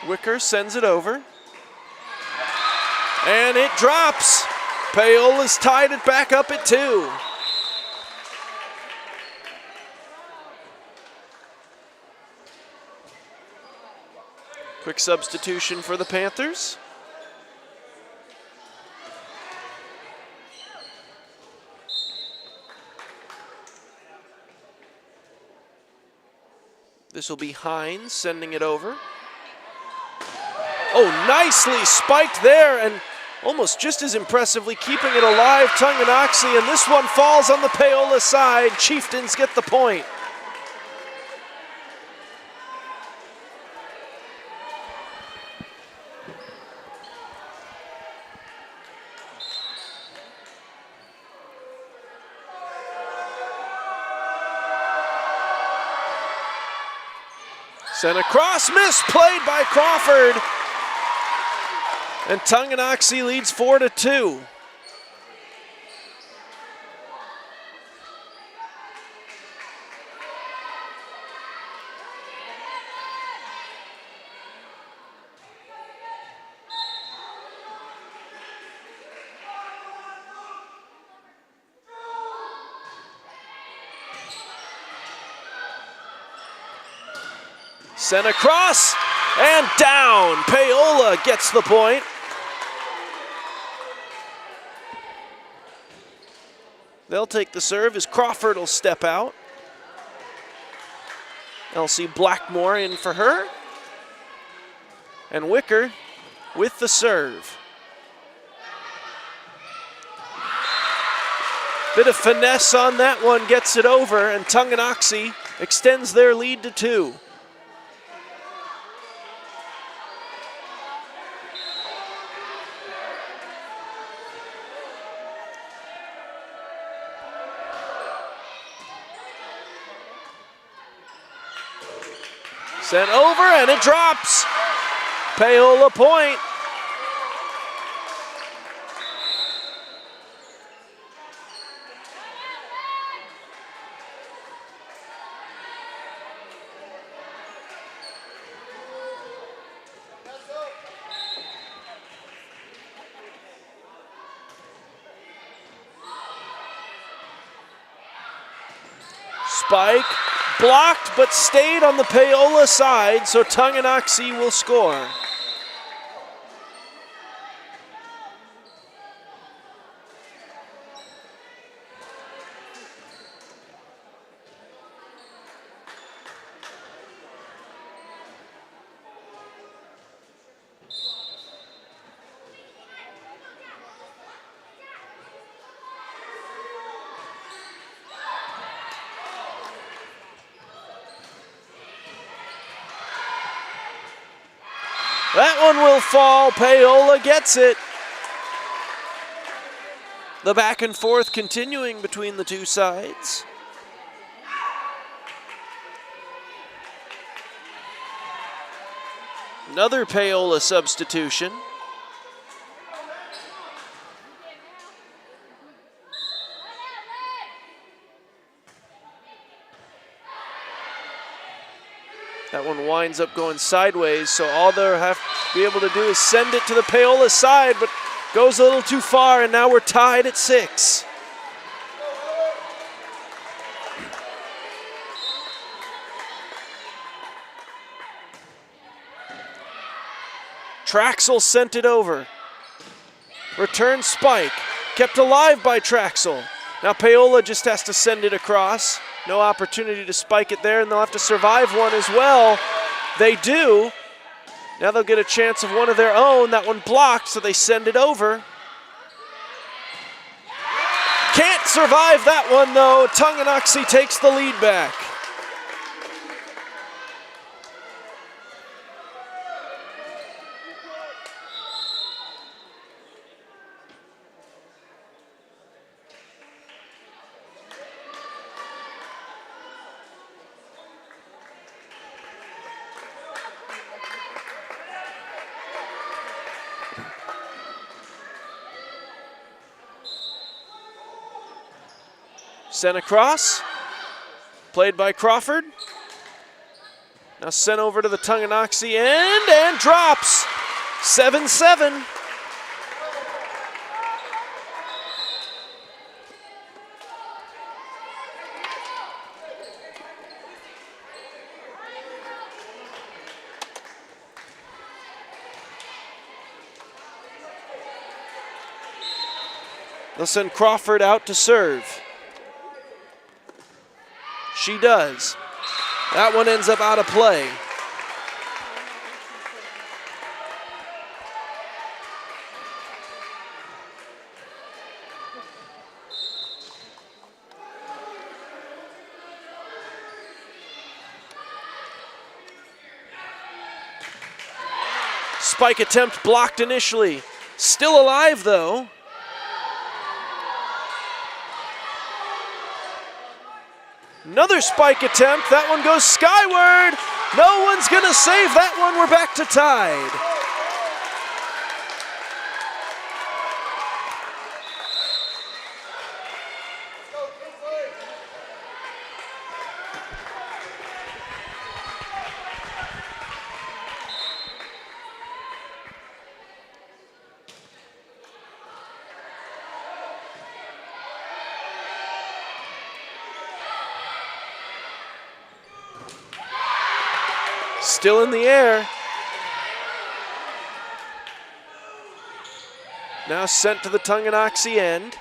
Wicker sends it over. And it drops. Paola's tied it back up at 2. Quick substitution for the Panthers. This will be Hines sending it over. Oh, nicely spiked there, and almost just as impressively keeping it alive, Tonganoxie, and this one falls on the Paola side. Chieftains get the point. Sent across, misplayed by Crawford. And Tonganoxie leads 4-2. Sent across and down. Paola gets the point. They'll take the serve as Crawford will step out. Elsie Blackmore in for her. And Wicker with the serve. Bit of finesse on that one, gets it over, and Tonganoxie extends their lead to 2. Sent over and it drops. Paola point. Spike blocked but stayed on the Paola side, so Tonganoxie will score. That one will fall. Paola gets it. The back and forth continuing between the two sides. Another Paola substitution. That one winds up going sideways, so all they'll have to be able to do is send it to the Paola side, but goes a little too far, and now we're tied at 6. Traxel sent it over. Return spike. Kept alive by Traxel. Now Paola just has to send it across. No opportunity to spike it there, and they'll have to survive one as well. They do. Now they'll get a chance of one of their own. That one blocked, so they send it over. Can't survive that one, though. Tonganoxie takes the lead back. Sent across, played by Crawford. Now sent over to the Tonganoxie end and drops. 7-7. They'll send Crawford out to serve. She does. That one ends up out of play. Spike attempt blocked initially. Still alive though. Another spike attempt. That one goes skyward. No one's going to save that one. We're back to tied. Still in the air. Now sent to the Tonganoxie end.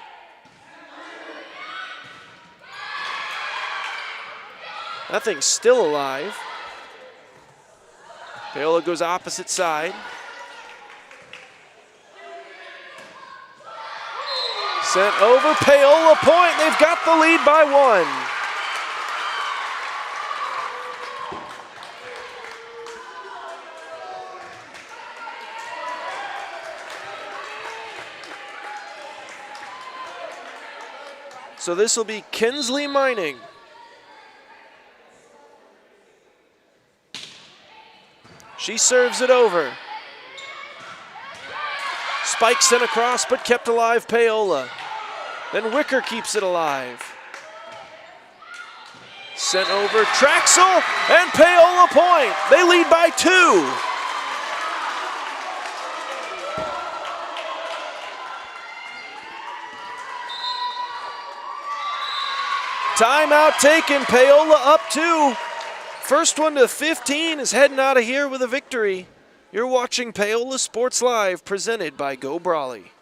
That thing's still alive. Paola goes opposite side. Sent over, Paola point. They've got the lead by 1. So this will be Kinsley Mining. She serves it over. Spike sent across, but kept alive Paola. Then Wicker keeps it alive. Sent over, Traxel, and Paola point. They lead by 2. Timeout taken, Paola up 2. First one to 15 is heading out of here with a victory. You're watching Paola Sports Live, presented by Go Brawley.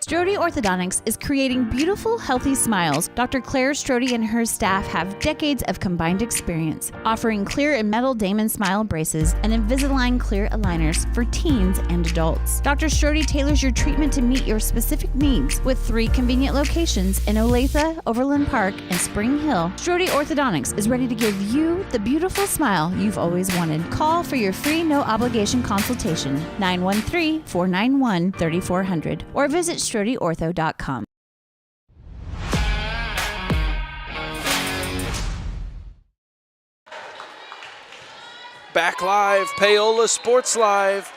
Strode Orthodontics is creating beautiful, healthy smiles. Dr. Claire Strode and her staff have decades of combined experience, offering clear and metal Damon Smile braces and Invisalign clear aligners for teens and adults. Dr. Strode tailors your treatment to meet your specific needs with 3 convenient locations in Olathe, Overland Park, and Spring Hill. Strode Orthodontics is ready to give you the beautiful smile you've always wanted. Call for your free no-obligation consultation, 913-491-3400, or visit StrodeOrtho.com. Back live, Paola Sports Live.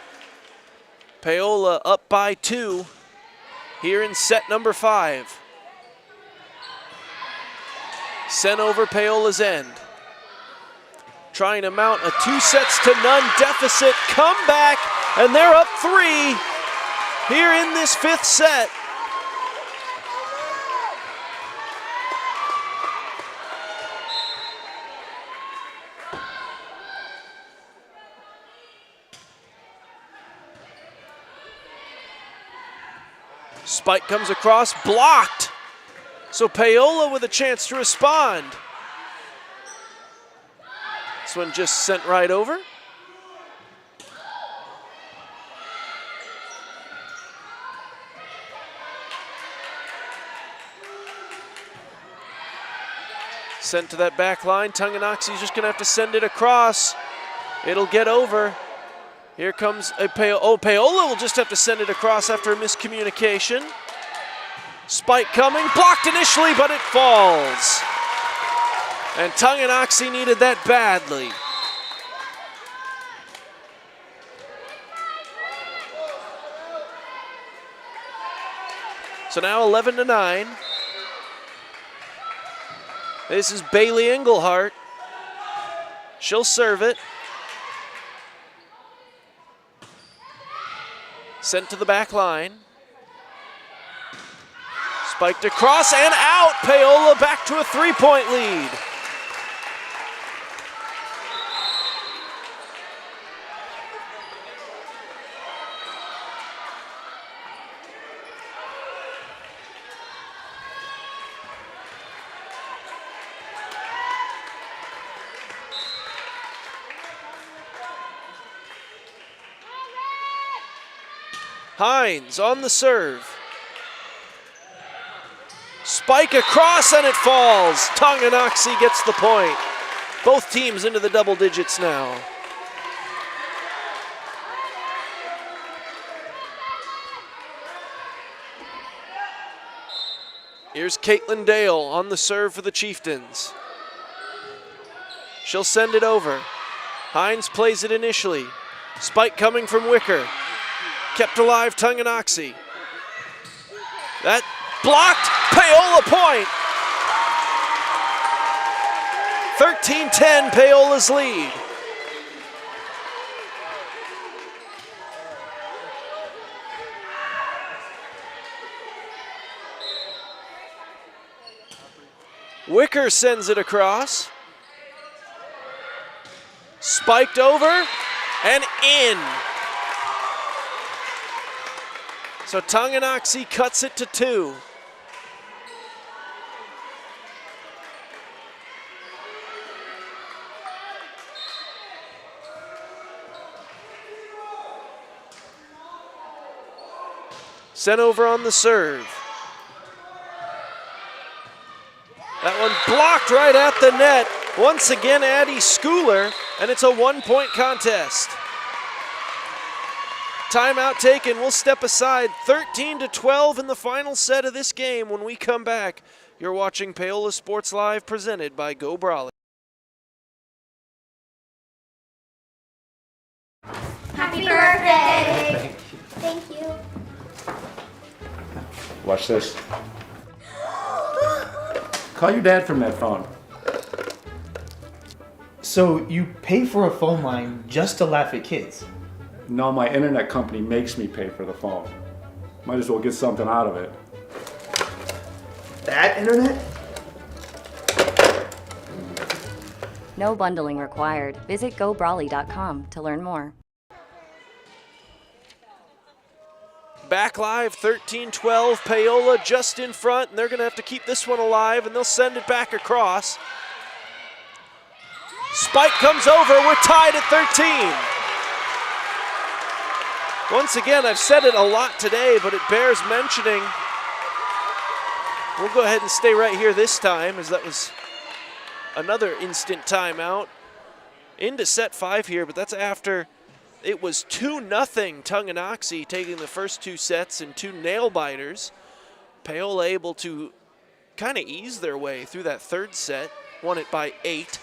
Paola up by 2 here in set number 5. Sent over Paola's end. Trying to mount a 2-0 deficit. Comeback, and they're up 3 here in this 5th set. Spike comes across, blocked. So Paola with a chance to respond. This one just sent right over. Sent to that back line. Tonganoxie's just gonna have to send it across. It'll get over. Here comes a Paola. Oh, Paola will just have to send it across after a miscommunication. Spike coming, blocked initially, but it falls. And Tonganoxie needed that badly. So now 11-9. This is Bailey Englehart. She'll serve it. Sent to the back line. Spiked across and out. Paola back to a 3-point lead. Hines on the serve. Spike across and it falls. Tonganoxie gets the point. Both teams into the double digits now. Here's Caitlin Dale on the serve for the Chieftains. She'll send it over. Hines plays it initially. Spike coming from Wicker. Kept alive, Tonganoxie. That blocked, Paola point. 13-10, Paola's lead. Wicker sends it across. Spiked over and in. So Tonganoxie cuts it to 2. Sent over on the serve. That one blocked right at the net. Once again, Addie Schooler, and it's a 1-point contest. Timeout taken. We'll step aside. 13-12 in the final set of this game. When we come back, you're watching Paola Sports Live, presented by Go Brawley. Happy birthday! Thank you. Watch this. Call your dad from that phone. So you pay for a phone line just to laugh at kids? No, my internet company makes me pay for the phone. Might as well get something out of it. That internet? No bundling required. Visit gobrawley.com to learn more. Back live, 13-12. Paola just in front, and they're going to have to keep this one alive, and they'll send it back across. Spike comes over. We're tied at 13. Once again, I've said it a lot today, but it bears mentioning. We'll go ahead and stay right here this time, as that was another instant timeout. Into set 5 here, but that's after it was 2-0 Tonganoxie, taking the first 2 sets and 2 nail-biters. Paola able to kind of ease their way through that 3rd set, won it by 8.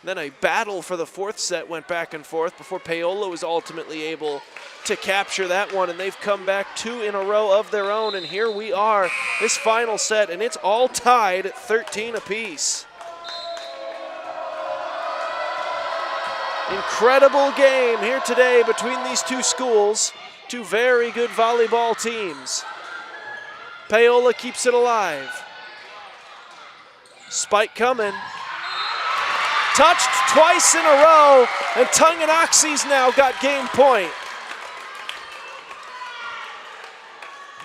Then a battle for the 4th set went back and forth before Paola was ultimately able to capture that one, and they've come back 2 in a row of their own, and here we are, this final set, and it's all tied at 13 apiece. Incredible game here today between these 2 schools, 2 very good volleyball teams. Paola keeps it alive. Spike coming. Touched twice in a row, and Tonganoxie's now got game point.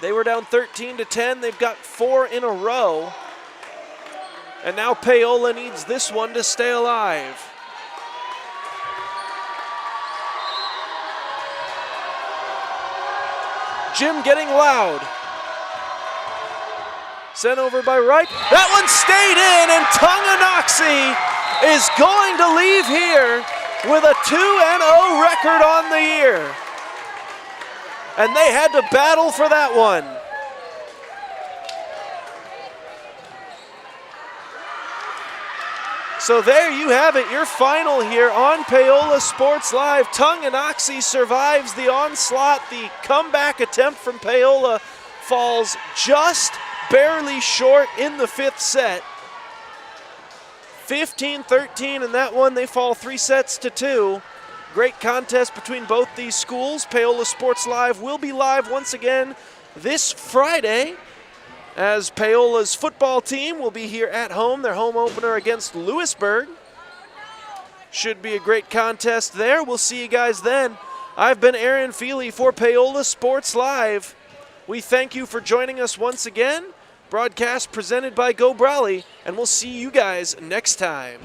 They were down 13-10. They've got 4 in a row. And now Paola needs this one to stay alive. Jim getting loud. Sent over by Wright. That one stayed in, and Tonganoxie is going to leave here with a 2-0 record on the year. And they had to battle for that one. So there you have it, your final here on Paola Sports Live. Tonganoxie survives the onslaught. The comeback attempt from Paola falls just barely short in the 5th set. 15-13 in that one. They fall 3 sets to 2. Great contest between both these schools. Paola Sports Live will be live once again this Friday, as Paola's football team will be here at home, their home opener against Lewisburg. Should be a great contest there. We'll see you guys then. I've been Aaron Feely for Paola Sports Live. We thank you for joining us once again. Broadcast presented by Go Brawley, and we'll see you guys next time.